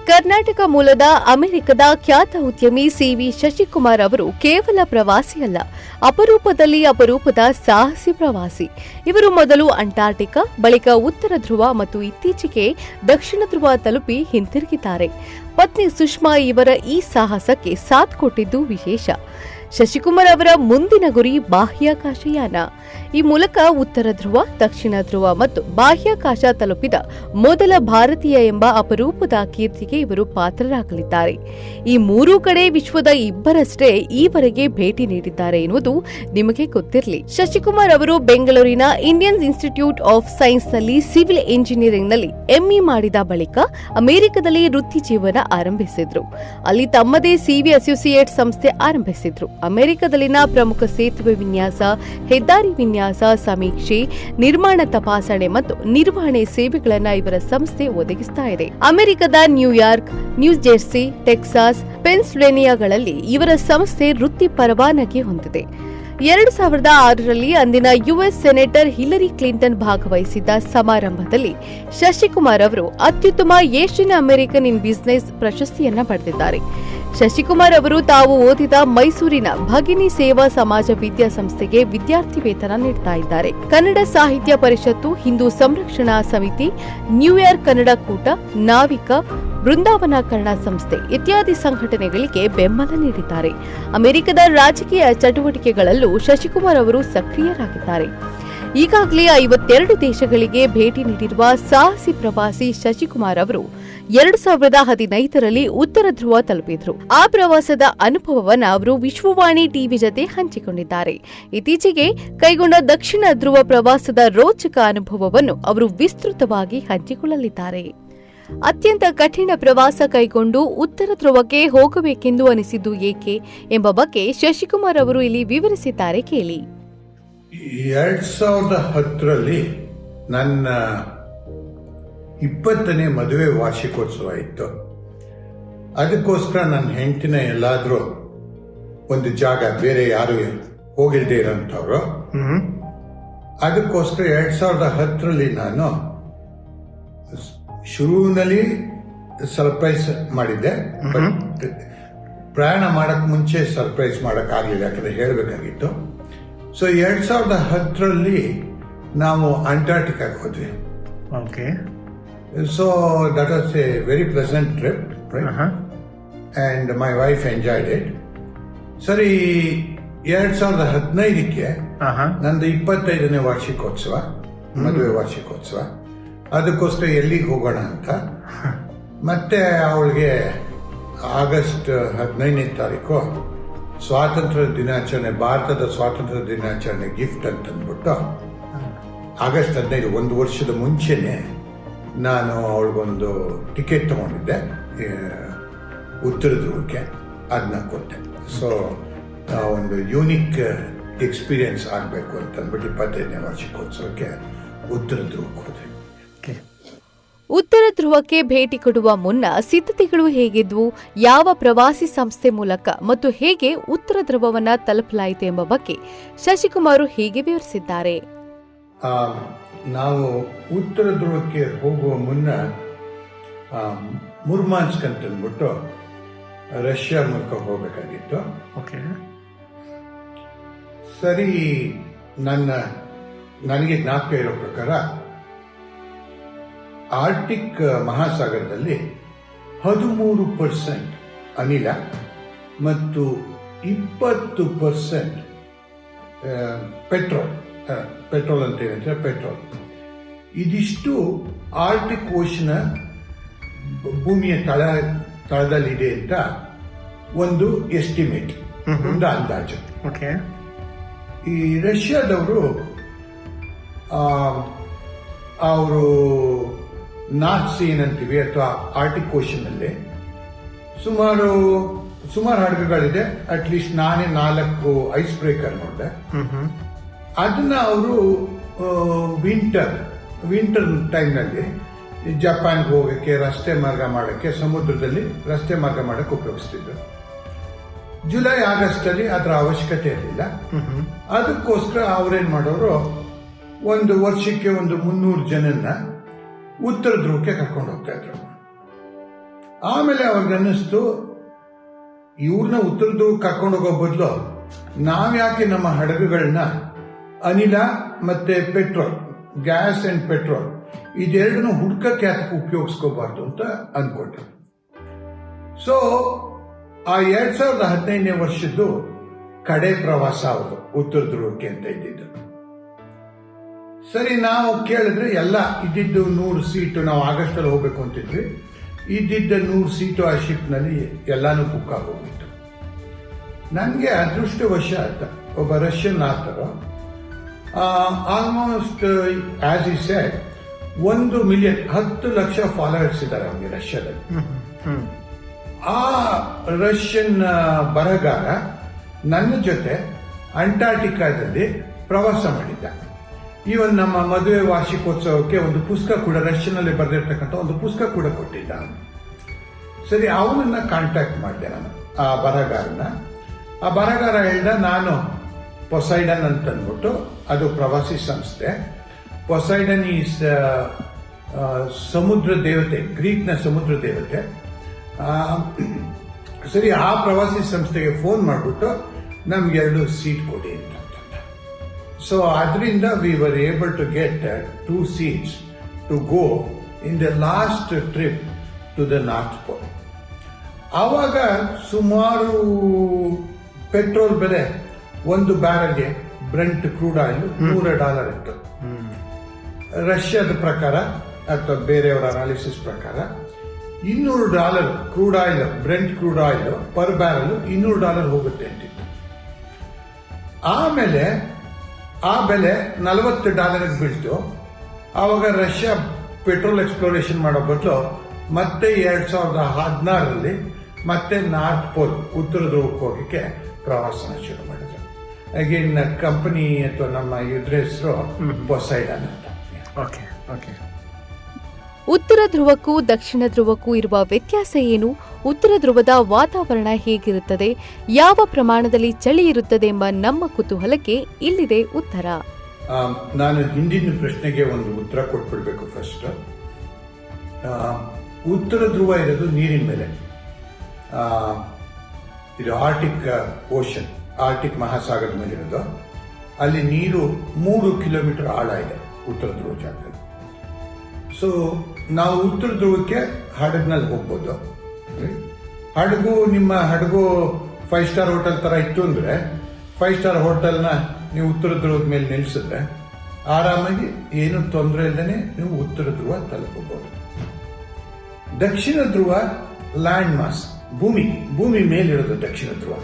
ಕರ್ನಾಟಕ ಮೂಲದ ಅಮೆರಿಕದ ಖ್ಯಾತ ಉದ್ಯಮಿ ಸಿವಿ ಶಶಿಕುಮಾರ್ ಅವರು ಕೇವಲ ಪ್ರವಾಸಿಯಲ್ಲ, ಅಪರೂಪದಲ್ಲಿ ಅಪರೂಪದ ಸಾಹಸಿ ಪ್ರವಾಸಿ. ಇವರು ಮೊದಲು ಅಂಟಾರ್ಟಿಕಾ, ಬಳಿಕ ಉತ್ತರ ಧ್ರುವ ಮತ್ತು ಇತ್ತೀಚೆಗೆ ದಕ್ಷಿಣ ಧ್ರುವ ತಲುಪಿ ಹಿಂತಿರುಗಿದ್ದಾರೆ. ಪತ್ನಿ ಸುಷ್ಮಾ ಇವರ ಈ ಸಾಹಸಕ್ಕೆ ಸಾಥ್ ಕೊಟ್ಟಿದ್ದು ವಿಶೇಷ. ಶಶಿಕುಮಾರ್ ಅವರ ಮುಂದಿನ ಗುರಿ ಬಾಹ್ಯಾಕಾಶಯಾನ. ಈ ಮೂಲಕ ಉತ್ತರ ಧ್ರುವ, ದಕ್ಷಿಣ ಧ್ರುವ ಮತ್ತು ಬಾಹ್ಯಾಕಾಶ ತಲುಪಿದ ಮೊದಲ ಭಾರತೀಯ ಎಂಬ ಅಪರೂಪದ ಕೀರ್ತಿಗೆ ಇವರು ಪಾತ್ರರಾಗಲಿದ್ದಾರೆ. ಈ ಮೂರೂ ಕಡೆ ವಿಶ್ವದ ಇಬ್ಬರಷ್ಟೇ ಈವರೆಗೆ ಭೇಟಿ ನೀಡಿದ್ದಾರೆ ಎನ್ನುವುದು ನಿಮಗೆ ಗೊತ್ತಿರಲಿ. ಶಶಿಕುಮಾರ್ ಅವರು ಬೆಂಗಳೂರಿನ ಇಂಡಿಯನ್ ಇನ್ಸ್ಟಿಟ್ಯೂಟ್ ಆಫ್ ಸೈನ್ಸ್ನಲ್ಲಿ ಸಿವಿಲ್ ಇಂಜಿನಿಯರಿಂಗ್ನಲ್ಲಿ ಎಂಇ ಮಾಡಿದ ಬಳಿಕ ಅಮೆರಿಕದಲ್ಲಿ ವೃತ್ತಿ ಜೀವನ ಆರಂಭಿಸಿದ್ರು. ಅಲ್ಲಿ ತಮ್ಮದೇ ಸಿವಿ ಅಸೋಸಿಯೇಟ್ ಸಂಸ್ಥೆ ಆರಂಭಿಸಿದ್ರು. ಅಮೆರಿಕದಲ್ಲಿನ ಪ್ರಮುಖ ಸೇತುವೆ ವಿನ್ಯಾಸ, ಹೆದ್ದಾರಿ ವಿನ್ಯಾಸ, ಸಮೀಕ್ಷೆ, ನಿರ್ಮಾಣ ತಪಾಸಣೆ ಮತ್ತು ನಿರ್ವಹಣೆ ಸೇವೆಗಳನ್ನು ಇವರ ಸಂಸ್ಥೆ ಒದಗಿಸ್ತಾ ಇದೆ. ಅಮೆರಿಕದ ನ್ಯೂಯಾರ್ಕ್, ನ್ಯೂ ಜೆರ್ಸಿ, ಟೆಕ್ಸಾಸ್, ಪೆನ್ಸಿಲ್ವೇನಿಯಾಗಳಲ್ಲಿ ಇವರ ಸಂಸ್ಥೆ ವೃತ್ತಿ ಪರವಾನಗಿ ಹೊಂದಿದೆ. 2006ರಲ್ಲಿ ಅಂದಿನ ಯುಎಸ್ ಸೆನೆಟರ್ ಹಿಲರಿ ಕ್ಲಿಂಟನ್ ಭಾಗವಹಿಸಿದ್ದ ಸಮಾರಂಭದಲ್ಲಿ ಶಶಿಕುಮಾರ್ ಅವರು ಅತ್ಯುತ್ತಮ ಏಷ್ಯನ್ ಅಮೆರಿಕನ್ ಇನ್ ಬಿಸಿನೆಸ್ ಪ್ರಶಸ್ತಿಯನ್ನ ಪಡೆದಿದ್ದಾರೆ. ಶಶಿಕುಮಾರ್ ಅವರು ತಾವು ಓದಿದ ಮೈಸೂರಿನ ಭಗಿನಿ ಸೇವಾ ಸಮಾಜ ವಿದ್ಯಾಸಂಸ್ಥೆಗೆ ವಿದ್ಯಾರ್ಥಿ ವೇತನ ನೀಡ್ತಾ ಇದ್ದಾರೆ. ಕನ್ನಡ ಸಾಹಿತ್ಯ ಪರಿಷತ್ತು, ಹಿಂದೂ ಸಂರಕ್ಷಣಾ ಸಮಿತಿ, ನ್ಯೂಯಾರ್ಕ್ ಕನ್ನಡ ಕೂಟ, ನಾವಿಕ, ಬೃಂದಾವನ ಕನ್ನಡ ಸಂಸ್ಥೆ ಇತ್ಯಾದಿ ಸಂಘಟನೆಗಳಿಗೆ ಬೆಂಬಲ ನೀಡಿದ್ದಾರೆ. ಅಮೆರಿಕದ ರಾಜಕೀಯ ಚಟುವಟಿಕೆಗಳಲ್ಲೂ ಶಶಿಕುಮಾರ್ ಅವರು ಸಕ್ರಿಯರಾಗಿದ್ದಾರೆ. ಈಗಾಗಲೇ 52 ದೇಶಗಳಿಗೆ ಭೇಟಿ ನೀಡಿರುವ ಸಾಹಸಿ ಪ್ರವಾಸಿ ಶಶಿಕುಮಾರ್ ಅವರು 2015ರಲ್ಲಿ ಉತ್ತರ ಧ್ರುವ ತಲುಪಿದ್ರು. ಆ ಪ್ರವಾಸದ ಅನುಭವವನ್ನು ಅವರು ವಿಶ್ವವಾಣಿ ಟಿವಿ ಜತೆ ಹಂಚಿಕೊಂಡಿದ್ದಾರೆ. ಇತ್ತೀಚೆಗೆ ಕೈಗೊಂಡ ದಕ್ಷಿಣ ಧ್ರುವ ಪ್ರವಾಸದ ರೋಚಕ ಅನುಭವವನ್ನು ಅವರು ವಿಸ್ತೃತವಾಗಿ ಹಂಚಿಕೊಳ್ಳಲಿದ್ದಾರೆ. ಅತ್ಯಂತ ಕಠಿಣ ಪ್ರವಾಸ ಕೈಗೊಂಡು ಉತ್ತರ ಧ್ರುವಕ್ಕೆ ಹೋಗಬೇಕೆಂದು ಅನಿಸಿದ್ದು ಏಕೆ ಎಂಬ ಬಗ್ಗೆ ಶಶಿಕುಮಾರ್ ಅವರು ಇಲ್ಲಿ ವಿವರಿಸಿದ್ದಾರೆ, ಕೇಳಿ. 2010ರಲ್ಲಿ ನನ್ನ 20ನೇ ಮದುವೆ ವಾರ್ಷಿಕೋತ್ಸವ ಇತ್ತು. ಅದಕ್ಕೋಸ್ಕರ ನನ್ನ ಹೆಂಡತಿನ ಎಲ್ಲಾದ್ರೂ ಒಂದು ಜಾಗ, ಬೇರೆ ಯಾರು ಹೋಗಿಲ್ದೇ ಇರೋಂಥವ್ರು, ಅದಕ್ಕೋಸ್ಕರ 2010ರಲ್ಲಿ ನಾನು ಶುರುವಿನಲ್ಲಿ ಸರ್ಪ್ರೈಸ್ ಮಾಡಿದ್ದೆ. ಪ್ರಯಾಣ ಮಾಡಕ್ ಮುಂಚೆ ಸರ್ಪ್ರೈಸ್ ಮಾಡಕ್ ಆಗ್ಲಿಲ್ಲ, ಯಾಕಂದ್ರೆ ಹೇಳಬೇಕಾಗಿತ್ತು. ಸೊ 2010ರಲ್ಲಿ ನಾವು ಅಂಟಾರ್ಟಿಕಾಗೆ ಹೋದ್ವಿ. Okay. So that was A very pleasant trip, and my wife enjoyed it. ಸರಿ, 2015ಕ್ಕೆ ನಂದು 25ನೇ ವಾರ್ಷಿಕೋತ್ಸವ, ಮದುವೆ ವಾರ್ಷಿಕೋತ್ಸವ. ಅದಕ್ಕೋಸ್ಕರ ಎಲ್ಲಿಗೆ ಹೋಗೋಣ ಅಂತ ಮತ್ತೆ ಅವಳಿಗೆ ಆಗಸ್ಟ್ 15ನೇ ತಾರೀಕು ಸ್ವಾತಂತ್ರ್ಯ ದಿನಾಚರಣೆ, ಭಾರತದ ಸ್ವಾತಂತ್ರ್ಯ ದಿನಾಚರಣೆ ಗಿಫ್ಟ್ ಅಂತಂದ್ಬಿಟ್ಟು ಆಗಸ್ಟ್ 15, ಒಂದು ವರ್ಷದ ಮುಂಚೆನೆ ನಾನು ಅವಳಿಗೊಂದು ಟಿಕೆಟ್ ತಗೊಂಡಿದ್ದೆ ಉತ್ತರ ಧ್ರುವಕ್ಕೆ, ಅದನ್ನ ಕೊಟ್ಟೆ. ಸೊ ಒಂದು ಯೂನಿಕ್ ಎಕ್ಸ್ಪೀರಿಯನ್ಸ್ ಆಗಬೇಕು ಅಂತಂದ್ಬಿಟ್ಟು 25ನೇ ವಾರ್ಷಿಕೋತ್ಸವಕ್ಕೆ ಉತ್ತರ ಧ್ರುವಕ್ಕೆ ಹೋದೆ. ಉತ್ತರ ಧ್ರುವಕ್ಕೆ ಭೇಟಿ ಕೊಡುವ ಮುನ್ನ ಸಿದ್ಧತೆಗಳು ಹೇಗಿದ್ವು, ಯಾವ ಪ್ರವಾಸಿ ಸಂಸ್ಥೆ ಮೂಲಕ ಮತ್ತು ಹೇಗೆ ಉತ್ತರ ಧ್ರುವವನ್ನ ತಲುಪಲಾಯಿತು ಎಂಬ ಬಗ್ಗೆ ಶಶಿಕುಮಾರ್ ಹೀಗೆ ವಿವರಿಸಿದ್ದಾರೆ. ನಾವು ಉತ್ತರ ಧ್ರುವಕ್ಕೆ ಹೋಗುವ ಮುನ್ನ ಮುರ್ಮಾನ್ಸ್ಕ್ ಅಂತಂದ್ಬಿಟ್ಟು ರಷ್ಯಾ ಮೂಲಕ ಹೋಗಬೇಕಾಗಿತ್ತು. ಸರಿ, ನನಗೆ ಜ್ಞಾಪಕ ಇರೋ ಪ್ರಕಾರ ಆರ್ಟಿಕ್ ಮಹಾಸಾಗರದಲ್ಲಿ 13% ಅನಿಲ ಮತ್ತು 20% ಪೆಟ್ರೋಲ್ ಅಂತ ಏನಂದ್ರೆ ಪೆಟ್ರೋಲ್, ಇದಿಷ್ಟು ಆರ್ಟಿಕ್ ಓಷನ್ ಭೂಮಿಯ ತಳದಲ್ಲಿದೆ ಅಂತ ಒಂದು ಎಸ್ಟಿಮೇಟ್, ಒಂದು ಅಂದಾಜು. ಈ ರಷ್ಯಾದವರು ಅವರು ನಾರ್ತ್ ಸೀ ಏನಂತೀವಿ ಅಥವಾ ಆರ್ಟಿಕ್ ಓಷನ್ ಅಲ್ಲಿ ಸುಮಾರು ಹಡಗುಗಳಿದೆ. ಅಟ್ಲೀಸ್ಟ್ ನಾನೇ 4 ಐಸ್ ಬ್ರೇಕರ್ ನೋಡಿದೆ. ಅದನ್ನ ಅವರು ವಿಂಟರ್ ಟೈಮ್ನಲ್ಲಿ ಜಪಾನ್ಗೆ ಹೋಗಕ್ಕೆ, ರಸ್ತೆ ಮಾರ್ಗ ಮಾಡಕ್ಕೆ, ಸಮುದ್ರದಲ್ಲಿ ರಸ್ತೆ ಮಾರ್ಗ ಮಾಡಕ್ಕೆ ಉಪಯೋಗಿಸ್ತಿದ್ರು. ಜುಲೈ ಆಗಸ್ಟ್ ಅಲ್ಲಿ ಅದರ ಅವಶ್ಯಕತೆ ಇರಲಿಲ್ಲ. ಅದಕ್ಕೋಸ್ಕರ ಅವ್ರೇನ್ ಮಾಡೋರು, ಒಂದು ವರ್ಷಕ್ಕೆ 300 ಜನನ್ನ ಉತ್ತರ ಧ್ರುವಕ್ಕೆ ಕರ್ಕೊಂಡು ಹೋಗ್ತಾ ಇದ್ರು. ಆಮೇಲೆ ಅವ್ರಿಗನ್ನಿಸ್ತು ಇವ್ರನ್ನ ಉತ್ತರ ಧ್ರುವಕ್ಕೆ ಕರ್ಕೊಂಡು ಹೋಗೋ ಬದಲು ನಾವ್ಯಾಕೆ ನಮ್ಮ ಹಡಗುಗಳನ್ನ ಅನಿಲ ಮತ್ತೆ ಪೆಟ್ರೋಲ್, ಗ್ಯಾಸ್ ಅಂಡ್ ಪೆಟ್ರೋಲ್ ಇದೆರಡನ್ನು ಹುಡ್ಕಕ್ಕೆ ಯಾಕೆ ಉಪಯೋಗಿಸ್ಕೋಬಾರ್ದು ಅಂತ ಅನ್ಕೊಂಡ್ರು. ಸೊ ಆ 2015ನೇ ವರ್ಷದ್ದು ಕಡೆ ಪ್ರವಾಸ ಅವರು ಉತ್ತರ ಧ್ರುವಕ್ಕೆ ಅಂತ ಇದ್ದಿದ್ದು. ಸರಿ, ನಾವು ಕೇಳಿದ್ರೆ ಎಲ್ಲ ಇದ್ದಿದ್ದು 100 ಸೀಟು, ನಾವು ಆಗಸ್ಟಲ್ಲಿ ಹೋಗ್ಬೇಕು ಅಂತಿದ್ವಿ, ಇದ್ದಿದ್ದ 100 ಸೀಟು ಆ ಶಿಪ್ನಲ್ಲಿ ಎಲ್ಲಾನು ಬುಕ್ ಆಗೋಗಿತ್ತು. ನನಗೆ ಅದೃಷ್ಟವಶ ಒಬ್ಬ ರಷ್ಯನ್ ಆತರು almost as I said 1 million 10 ಲಕ್ಷ ಫಾಲೋವರ್ಸ್ ಇದ್ದಾರೆ ಅವನಿಗೆ ರಷ್ಯಾದಲ್ಲಿ. ಆ ರಷ್ಯನ್ ಬರಹಗಾರ ನನ್ನ ಜೊತೆ ಅಂಟಾರ್ಟಿಕಾದಲ್ಲಿ ಪ್ರವಾಸ ಮಾಡಿದ್ದ. ಇವನ್ ನಮ್ಮ ಮದುವೆ ವಾರ್ಷಿಕೋತ್ಸವಕ್ಕೆ ಒಂದು ಪುಸ್ತಕ ಕೂಡ, ರಷ್ಯನ್ನಲ್ಲಿ ಬರೆದಿರ್ತಕ್ಕಂಥ ಒಂದು ಪುಸ್ತಕ ಕೂಡ ಕೊಟ್ಟಿದ್ದ. ಸರಿ, ಅವನನ್ನ ಕಾಂಟ್ಯಾಕ್ಟ್ ಮಾಡಿದೆ ನಾನು, ಆ ಬರಹಗಾರನ. ಆ ಬರಹಗಾರ ಹೇಳ್ದ, ನಾನು ಪೊಸೈಡನ್ ಅಂತ ಅಂದ್ಬಿಟ್ಟು, ಅದು ಪ್ರವಾಸಿ ಸಂಸ್ಥೆ. ಪೊಸೈಡನ್ ಈಸ್ ಸಮುದ್ರ ದೇವತೆ, ಗ್ರೀಕ್ನ ಸಮುದ್ರ ದೇವತೆ. ಸರಿ, ಆ ಪ್ರವಾಸಿ ಸಂಸ್ಥೆಗೆ ಫೋನ್ ಮಾಡಿಬಿಟ್ಟು ನಮ್ಗೆ 2 ಸೀಟ್ ಕೊಡಿ ಅಂತ. ಸೊ ಅದರಿಂದ we were able to get 2 seats to go in the last trip to the north pole. ಆವಾಗ ಸುಮಾರು ಪೆಟ್ರೋಲ್ ಬೆಲೆ ಒಂದು ಬ್ಯಾರಲ್ಗೆ ಬ್ರೆಂಟ್ ಕ್ರೂಡ್ ಆಯಿಲ್ $100 ಇತ್ತು. ರಷ್ಯಾದ ಪ್ರಕಾರ ಅಥವಾ ಬೇರೆಯವರ ಅನಾಲಿಸಿಸ್ ಪ್ರಕಾರ $200 crude oil, Brent crude oil per barrel $200 ಹೋಗುತ್ತೆ ಅಂತಿತ್ತು. ಆಮೇಲೆ ಆ ಬೆಲೆ $40 ಬೀಳ್ತು. ಆವಾಗ ರಷ್ಯಾ ಪೆಟ್ರೋಲ್ ಎಕ್ಸ್ಪ್ಲೋರೇಷನ್ ಮಾಡೋ ಬದಲು ಮತ್ತೆ 2016ರಲ್ಲಿ ಮತ್ತೆ ನಾರ್ತ್ ಪೋಲ್, ಉತ್ತರ ಧ್ರುವಕ್ಕೆ ಹೋಗಕ್ಕೆ ಪ್ರವಾಸನ ಶುರು ಮಾಡಿದ್ರು. ಅಗೇನ್ ಕಂಪನಿ ಅಥವಾ ನಮ್ಮ ಇದ್ರ ಹೆಸರು ಪೊಸೈಡನ್ ಅಂತ. Okay okay. ಉತ್ತರ ಧ್ರುವಕ್ಕೂ ದಕ್ಷಿಣ ಧ್ರುವಕ್ಕೂ ಇರುವ ವ್ಯತ್ಯಾಸ ಏನು? ಉತ್ತರ ಧ್ರುವದ ವಾತಾವರಣ ಹೇಗಿರುತ್ತದೆ? ಯಾವ ಪ್ರಮಾಣದಲ್ಲಿ ಚಳಿ ಇರುತ್ತದೆ ಎಂಬ ನಮ್ಮ ಕುತೂಹಲಕ್ಕೆ ಇಲ್ಲಿದೆ ಉತ್ತರ. ನಾನು ಹಿಂದಿನ ಪ್ರಶ್ನೆಗೆ ಒಂದು ಉತ್ತರ ಕೊಟ್ಬಿಡ್ಬೇಕು. ಫಸ್ಟ್, ಉತ್ತರ ಧ್ರುವ ಇರೋದು ನೀರಿನ ಮೇಲೆ. ಇದು ಆರ್ಟಿಕ್ ಓಷನ್, ಆರ್ಟಿಕ್ ಮಹಾಸಾಗರದ ಮೇಲೆ ಇರೋದು. ಅಲ್ಲಿ ನೀರು 3 ಕಿಲೋಮೀಟರ್ ಆಳ ಇದೆ ಉತ್ತರ ಧ್ರುವ ಜಾಗದಲ್ಲಿ. ಸೊ ನಾವು ಉತ್ತರ ಧ್ರುವಕ್ಕೆ ಹಡಗ್ನಲ್ಲಿ ಹೋಗ್ಬೋದು. ಹಡಗು, ನಿಮ್ಮ ಹಡಗು 5 ಸ್ಟಾರ್ ಹೋಟೆಲ್ ತರ ಇತ್ತು ಅಂದ್ರೆ 5 ಸ್ಟಾರ್ ಹೋಟೆಲ್ನ ನೀವು ಉತ್ತರ ಧ್ರುವದ ಮೇಲೆ ನಿಲ್ಲಿಸಿದ್ರೆ ಆರಾಮಾಗಿ ಏನು ತೊಂದರೆ ಇಲ್ಲದೆ ನೀವು ಉತ್ತರ ಧ್ರುವ ತಲುಪಬಹುದು. ದಕ್ಷಿಣ ಧ್ರುವ ಲ್ಯಾಂಡ್ ಮಾಸ್, ಭೂಮಿ ಮೇಲಿರೋದು ದಕ್ಷಿಣ ಧ್ರುವ.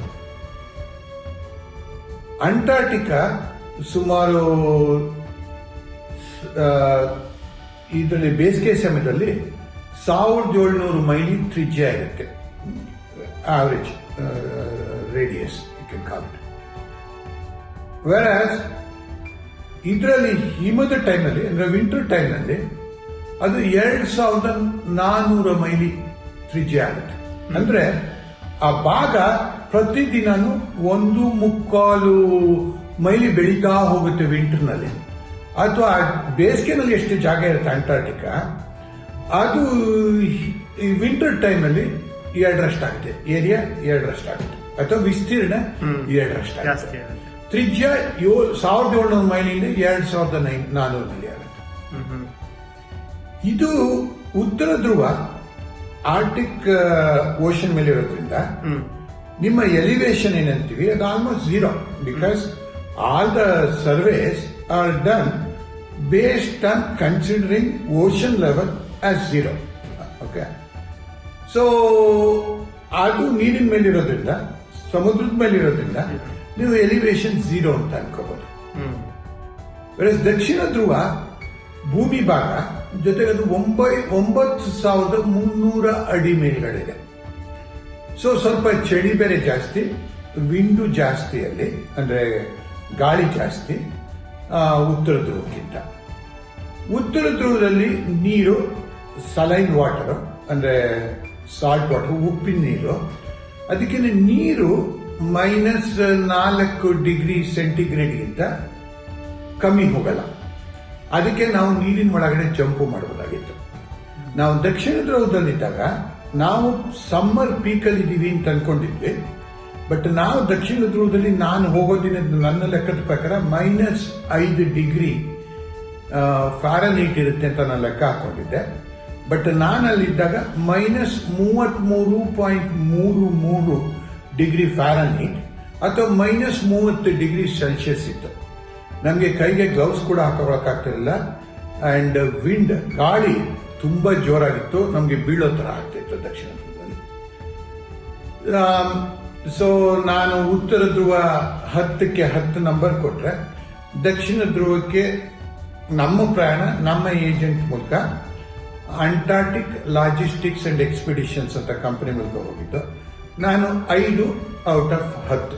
ಅಂಟಾರ್ಟಿಕಾ ಸುಮಾರು ಇದರಲ್ಲಿ ಬೇಸಿಗೆ ಸಮಯದಲ್ಲಿ 1700 ಮೈಲಿ ತ್ರಿಜ್ಯ ಇರುತ್ತೆ, average radius you can call it. ವೆರಾಸ್ ಇದರಲ್ಲಿ ಹಿಮದ ಟೈಮ್ನಲ್ಲಿ, ಅಂದ್ರೆ ವಿಂಟರ್ ಟೈಮ್ನಲ್ಲಿ ಅದು 2400 ಮೈಲಿ ತ್ರಿಜ್ಯ ಆಗುತ್ತೆ. ಅಂದ್ರೆ ಆ ಭಾಗ ಪ್ರತಿದಿನನೂ 1.25 ಮೈಲಿ ಬೆಳೀತಾ ಹೋಗುತ್ತೆ ವಿಂಟರ್ನಲ್ಲಿ. ಅಥವಾ ಬೇಸಿಗೆನಲ್ಲಿ ಎಷ್ಟು ಜಾಗ ಇರುತ್ತೆ ಅಂಟಾರ್ಟಿಕಾ, ಅದು ಈ ವಿಂಟರ್ ಟೈಮ್ನಲ್ಲಿ 2ರಷ್ಟಾಗುತ್ತೆ, ಏರಿಯಾ 2ರಷ್ಟಾಗುತ್ತೆ, ಅಥವಾ ವಿಸ್ತೀರ್ಣ 2ರಷ್ಟಾಗುತ್ತೆ. ತ್ರಿಜ್ಯ 1700 ಮೈಲಿಂದ 2400 ಮೈಲಿ ಆಗುತ್ತೆ. ಇದು ಉತ್ತರ ಧ್ರುವ ಆರ್ಟಿಕ್ ಓಷನ್ ಮೇಲೆ ಇರೋದ್ರಿಂದ ನಿಮ್ಮ ಎಲಿವೇಶನ್ ಏನಂತೀವಿ ಅದು almost 0, because all the surveys are done based on considering ocean level as 0. Okay. So, ಅದು ನೀರಿನ ಮೇಲಿರೋದ್ರಿಂದ, ಸಮುದ್ರದ ಮೇಲಿರೋದ್ರಿಂದ ನೀವು ಎಲಿವೇಶನ್ 0 ಅಂತ ಅನ್ಕೋಬಹುದು. ದಕ್ಷಿಣ ಧ್ರುವ ಭೂಮಿ ಭಾಗ ಜೊತೆಗೆ ಅದು 9300 ಅಡಿ ಮೇಲ್ಗಡೆ ಇದೆ. ಸೊ ಸ್ವಲ್ಪ ಚಳಿ ಬೇರೆ ಜಾಸ್ತಿ, ವಿಂಡು ಜಾಸ್ತಿ ಅಲ್ಲಿ, ಅಂದ್ರೆ ಗಾಳಿ ಜಾಸ್ತಿ ಉತ್ತರ ಧ್ರುವಕ್ಕಿಂತ. ಉತ್ತರ ಧ್ರುವದಲ್ಲಿ ನೀರು ಸಲೈನ್ ವಾಟರ್, ಅಂದ್ರೆ ಸಾಲ್ಟ್ ವಾಟರ್, ಉಪ್ಪಿನ ನೀರು. ಅದಕ್ಕೆ ನೀರು -4 ಡಿಗ್ರಿ ಸೆಂಟಿಗ್ರೇಡ್ಗಿಂತ ಕಮ್ಮಿ ಹೋಗಲ್ಲ. ಅದಕ್ಕೆ ನಾವು ನೀರಿನ ಒಳಗಡೆ ಜಂಪು ಮಾಡಬಹುದಾಗಿತ್ತು. ನಾವು ದಕ್ಷಿಣ ಧ್ರುವದಲ್ಲಿದ್ದಾಗ ನಾವು ಸಮ್ಮರ್ ಪೀಕಲ್ಲಿ ಇದ್ದೀವಿ ಅಂತ ಅನ್ಕೊಂಡಿದ್ವಿ. ಬಟ್ ನಾವು ದಕ್ಷಿಣ ಧ್ರುವದಲ್ಲಿ ನಾನು ಹೋಗೋ ದಿನ ನನ್ನ ಲೆಕ್ಕದ ಪ್ರಕಾರ -5 ಡಿಗ್ರಿ ಫ್ಯಾರನೀಟ್ ಇರುತ್ತೆ ಅಂತ ನಾನು ಲೆಕ್ಕ ಹಾಕೊಂಡಿದ್ದೆ. ಬಟ್ ನಾನು ಅಲ್ಲಿದ್ದಾಗ -33.33 ಡಿಗ್ರಿ ಫ್ಯಾರನೀಟ್ ಅಥವಾ -30 ಡಿಗ್ರಿ ಸೆಲ್ಸಿಯಸ್ ಇತ್ತು. ನಮಗೆ ಕೈಗೆ ಗ್ಲೌಸ್ ಕೂಡ ಹಾಕೋಕ್ಕಾಗ್ತಿರಲಿಲ್ಲ. ಅಂಡ್ ವಿಂಡ್ ಗಾಳಿ ತುಂಬಾ ಜೋರಾಗಿತ್ತು, ನಮಗೆ ಬೀಳೋ ತರ ಆಗ್ತಿತ್ತು ದಕ್ಷಿಣ ಧ್ರುವದಲ್ಲಿ. ಸೊ ನಾನು ಉತ್ತರ ಧ್ರುವ 10ಕ್ಕೆ 10 ನಂಬರ್ ಕೊಟ್ರೆ, ದಕ್ಷಿಣ ಧ್ರುವಕ್ಕೆ ನಮ್ಮ ಪ್ರಯಾಣ ನಮ್ಮ ಏಜೆಂಟ್ ಮೂಲಕ ಅಂಟಾರ್ಟಿಕ್ ಲಾಜಿಸ್ಟಿಕ್ಸ್ ಅಂಡ್ ಎಕ್ಸ್ಪಿಡಿಷನ್ಸ್ ಅಂತ ಕಂಪನಿ ಮೂಲಕ ಹೋಗಿದ್ದು. ನಾನು 5 ಔಟ್ ಆಫ್ 10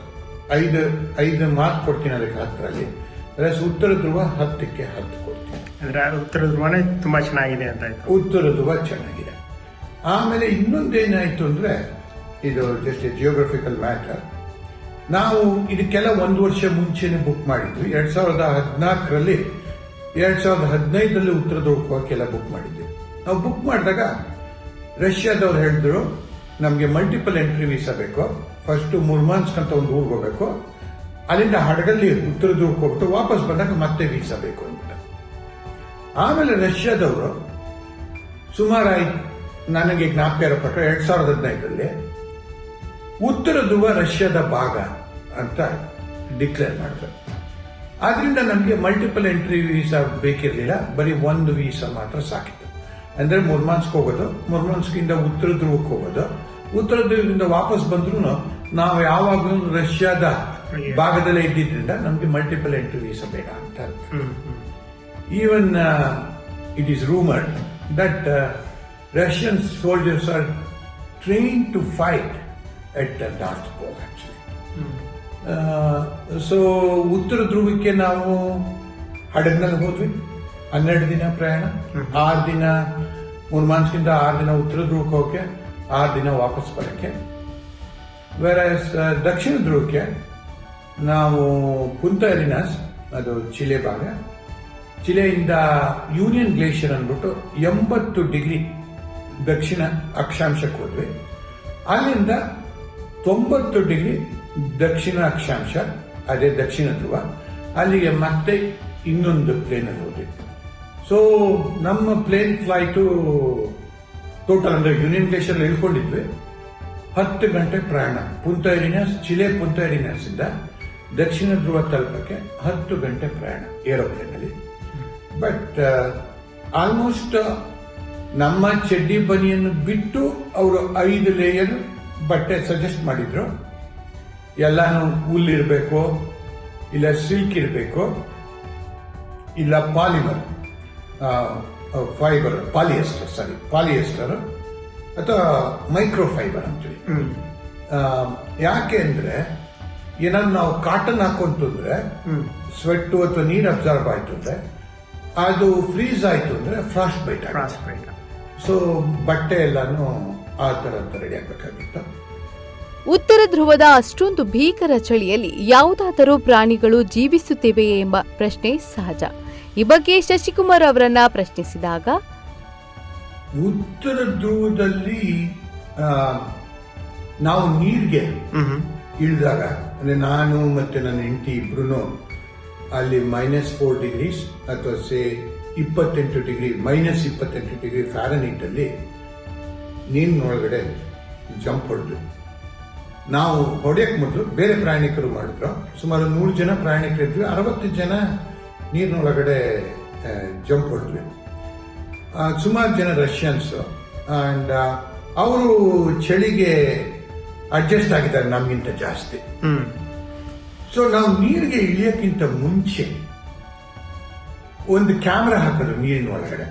5 ಮಾರ್ಕ್ ಕೊಡ್ತೀನಿ ಅದಕ್ಕೆ 10ರಲ್ಲಿ. ಉತ್ತರ ಧ್ರುವ 10ಕ್ಕೆ 10 ಕೊಡ್ತೀನಿ. ಅಂದ್ರೆ ಉತ್ತರ ಧ್ರುವನೇ ತುಂಬಾ ಚೆನ್ನಾಗಿದೆ ಅಂತ ಆಯ್ತು. ಉತ್ತರ ಧ್ರುವ ಚೆನ್ನಾಗಿದೆ. ಆಮೇಲೆ ಇನ್ನೊಂದೇನಾಯ್ತು ಅಂದ್ರೆ, ಇದು ಜಸ್ಟ್ ಜಿಯೋಗ್ರಫಿಕಲ್ ಮ್ಯಾಟರ್. ನಾವು ಇದಕ್ಕೆಲ್ಲ 1 ವರ್ಷ ಮುಂಚೆನೆ ಬುಕ್ ಮಾಡಿದ್ವಿ. 2014ರಲ್ಲಿ 2015ರಲ್ಲಿ ಉತ್ತರ ಧ್ರುವಕ್ಕೆ ಹೋಗಕ್ಕೆಲ್ಲ ಬುಕ್ ಮಾಡಿದ್ವಿ. ನಾವು ಬುಕ್ ಮಾಡಿದಾಗ ರಷ್ಯಾದವ್ರು ಹೇಳಿದ್ರು ನಮಗೆ ಮಲ್ಟಿಪಲ್ ಎಂಟ್ರಿ ವೀಸಾ ಬೇಕು. ಫಸ್ಟ್ ಮುರ್ಮಾನ್ಸ್ಕ್ ಅಂತ ಒಂದು ಊರಿಗೆ ಹೋಗ್ಬೇಕು, ಅಲ್ಲಿಂದ ಹಡಗಲ್ಲಿ ಉತ್ತರ ಧ್ರುವಕ್ಕೆ ಹೋಗ್ಬಿಟ್ಟು ವಾಪಸ್ ಬಂದಾಗ ಮತ್ತೆ ವೀಸಾ ಬೇಕು ಅಂದ್ಬಿಟ್ಟು. ಆಮೇಲೆ ರಷ್ಯಾದವರು ಸುಮಾರು ನನಗೆ ಜ್ಞಾಪಕ ಇರೋ ಪ್ರಕಾರ 2015ರಲ್ಲಿ ಉತ್ತರ ಧ್ರುವ ರಷ್ಯಾದ ಭಾಗ ಅಂತ ಡಿಕ್ಲೇರ್ ಮಾಡಿದ್ರು. ಆದ್ರಿಂದ ನಮಗೆ ಮಲ್ಟಿಪಲ್ ಎಂಟ್ರಿ ವೀಸಾ ಬೇಕಿರಲಿಲ್ಲ, ಬರೀ ಒಂದು ವೀಸಾ ಮಾತ್ರ ಸಾಕಿತ್ತು. ಅಂದ್ರೆ ಮುರ್ಮಾನ್ಸ್ಕ್ ಹೋಗೋದು, ಮುರ್ಮಾನ್ಸ್ಕಿಂದ ಉತ್ತರ ಧ್ರುವಕ್ಕೆ ಹೋಗೋದು, ಉತ್ತರ ಧ್ರುವದಿಂದ ವಾಪಸ್ ಬಂದ್ರು ನಾವು ಯಾವಾಗಲೂ ರಷ್ಯಾದ ಭಾಗದಲ್ಲೇ ಇದ್ದಿದ್ರಿಂದ ನಮಗೆ ಮಲ್ಟಿಪಲ್ ಎಂಟ್ರಿ ವೀಸಾ ಬೇಡ ಅಂತ. Even it is rumoured that Russian soldiers are train to fight at North Pole actually. So ಉತ್ತರ ಧ್ರುವಕ್ಕೆ ನಾವು ಹಡಗ್ನಲ್ಲಿ ಹೋದ್ವಿ. 12 ದಿನ ಪ್ರಯಾಣ, 6 ದಿನ ಮುರ್ಮಾನ್ಸ್ಕಿಂದ 6 ದಿನ ಉತ್ತರ ಧ್ರುವಕ್ಕೆ ಹೋಗಕ್ಕೆ, 6 ದಿನ ವಾಪಸ್ ಬರಕ್ಕೆ. ವೆರಸ್ ದಕ್ಷಿಣ ಧ್ರುವಕ್ಕೆ ನಾವು ಪುಂತಾ ಎರಿನಾಸ್, ಅದು ಚಿಲೆ ಭಾಗ, ಚಿಲೆಯಿಂದ ಯೂನಿಯನ್ ಗ್ಲೇಷಿಯರ್ ಅಂದ್ಬಿಟ್ಟು 80 ಡಿಗ್ರಿ ದಕ್ಷಿಣ ಅಕ್ಷಾಂಶಕ್ಕೆ ಹೋದ್ವಿ. ಅಲ್ಲಿಂದ 90 ಡಿಗ್ರಿ ದಕ್ಷಿಣ ಅಕ್ಷಾಂಶ, ಅದೇ ದಕ್ಷಿಣ ಧ್ರುವ, ಅಲ್ಲಿಗೆ ಮತ್ತೆ ಇನ್ನೊಂದು ಪ್ಲೇನಲ್ಲಿ ಹೋದ್ವಿ. ಸೊ ನಮ್ಮ ಪ್ಲೇನ್ ಫ್ಲೈಟು ಟೋಟಲ್ ಅಂದ್ರೆ ಯೂನಿಯನ್ ಗ್ಲೇಷಿಯರ್ ಇಳ್ಕೊಂಡಿದ್ವಿ 10 ಗಂಟೆ ಪ್ರಯಾಣ. ಪುಂತಾ ಎರಿನಾಸ್, ಚಿಲೆ ಪುಂತಾ ಎರಿನಾಸ್ ಇಂದ ದಕ್ಷಿಣ ಧ್ರುವ ತಲುಪಕ್ಕೆ 10 ಗಂಟೆ ಪ್ರಯಾಣ ಏರೋಪ್ಲೇನ್ ಅಲ್ಲಿ. ಬಟ್ ಆಲ್ಮೋಸ್ಟ್ ನಮ್ಮ ಚಡ್ಡಿ ಬನಿಯನ್ನು ಬಿಟ್ಟು ಅವರು 5 ಲೇಯರ್ ಬಟ್ಟೆ ಸಜೆಸ್ಟ್ ಮಾಡಿದ್ರು. ಎಲ್ಲಾನು ಹುಲ್ ಇರಬೇಕು, ಇಲ್ಲ ಸಿಲ್ಕ್ ಇರಬೇಕು, ಇಲ್ಲ ಪಾಲಿಮರ್ ಫೈಬರ್, ಪಾಲಿಯೆಸ್ಟರ್ ಅಥವಾ ಮೈಕ್ರೋ ಫೈಬರ್ ಅಂತೇಳಿ. ಯಾಕೆ ಅಂದ್ರೆ ಏನಾದ್ರು ನಾವು ಕಾಟನ್ ಹಾಕೊಂತಂದ್ರೆ ಸ್ವೆಟ್ ಅಥವಾ ನೀರು ಅಬ್ಸರ್ವ್ ಆಯ್ತು ಅಂದ್ರೆ ಅದು ಫ್ರೀಸ್ ಆಯ್ತು ಅಂದ್ರೆ ಫ್ರಾಸ್ಟ್ ಬೈಟ್. ಸೊ ಬಟ್ಟೆ ಎಲ್ಲಾನು ಆ ತರ ರೆಡಿ ಆಗ್ಬೇಕಾಗಿತ್ತು. ಉತ್ತರ ಧ್ರುವದ ಅಷ್ಟೊಂದು ಭೀಕರ ಚಳಿಯಲ್ಲಿ ಯಾವುದಾದರೂ ಪ್ರಾಣಿಗಳು ಜೀವಿಸುತ್ತಿವೆಯೇ ಎಂಬ ಪ್ರಶ್ನೆ ಸಹಜ. ಈ ಬಗ್ಗೆ ಶಶಿಕುಮಾರ್ ಅವರನ್ನ ಪ್ರಶ್ನಿಸಿದಾಗ, ಉತ್ತರ ಧ್ರುವದಲ್ಲಿ ನಾವು ನೀರಿಗೆ ಇಳಿದಾಗ, ಅಂದ್ರೆ ನಾನು ಮತ್ತೆ ನನ್ನ ಹೆಂಡತಿ ಇಬ್ರು ಅಲ್ಲಿ -4 ಡಿಗ್ರೀಸ್ ಅಥವಾ ಸೇ 28 ಡಿಗ್ರಿ -28 ಡಿಗ್ರಿ ಫ್ಯಾರನೀಟ್ ಅಲ್ಲಿ ನೀರಿನೊಳಗಡೆ ಜಂಪ್ ಹೊಡೆದ್ವಿ. ನಾವು ಹೊಡೆಯಕ್ಕೆ ಮೊದಲು ಬೇರೆ ಪ್ರಯಾಣಿಕರು ಮಾಡಿದ್ರು. ಸುಮಾರು 100 ಜನ ಪ್ರಯಾಣಿಕರಿದ್ವಿ, 60 ಜನ ನೀರಿನೊಳಗಡೆ ಜಂಪ್ ಹೊಡೆದ್ವಿ. ಸುಮಾರು ಜನ ರಷ್ಯನ್ಸ್ ಅಂಡ್ ಅವರು ಚಳಿಗೆ ಅಡ್ಜಸ್ಟ್ ಆಗಿದ್ದಾರೆ ನಮ್ಗಿಂತ ಜಾಸ್ತಿ. ಸೊ ನಾವು ನೀರಿಗೆ ಇಳಿಯಕ್ಕಿಂತ ಮುಂಚೆ ಒಂದು ಕ್ಯಾಮ್ರಾ ಹಾಕೋದು ನೀರಿನ ಒಳಗಡೆ.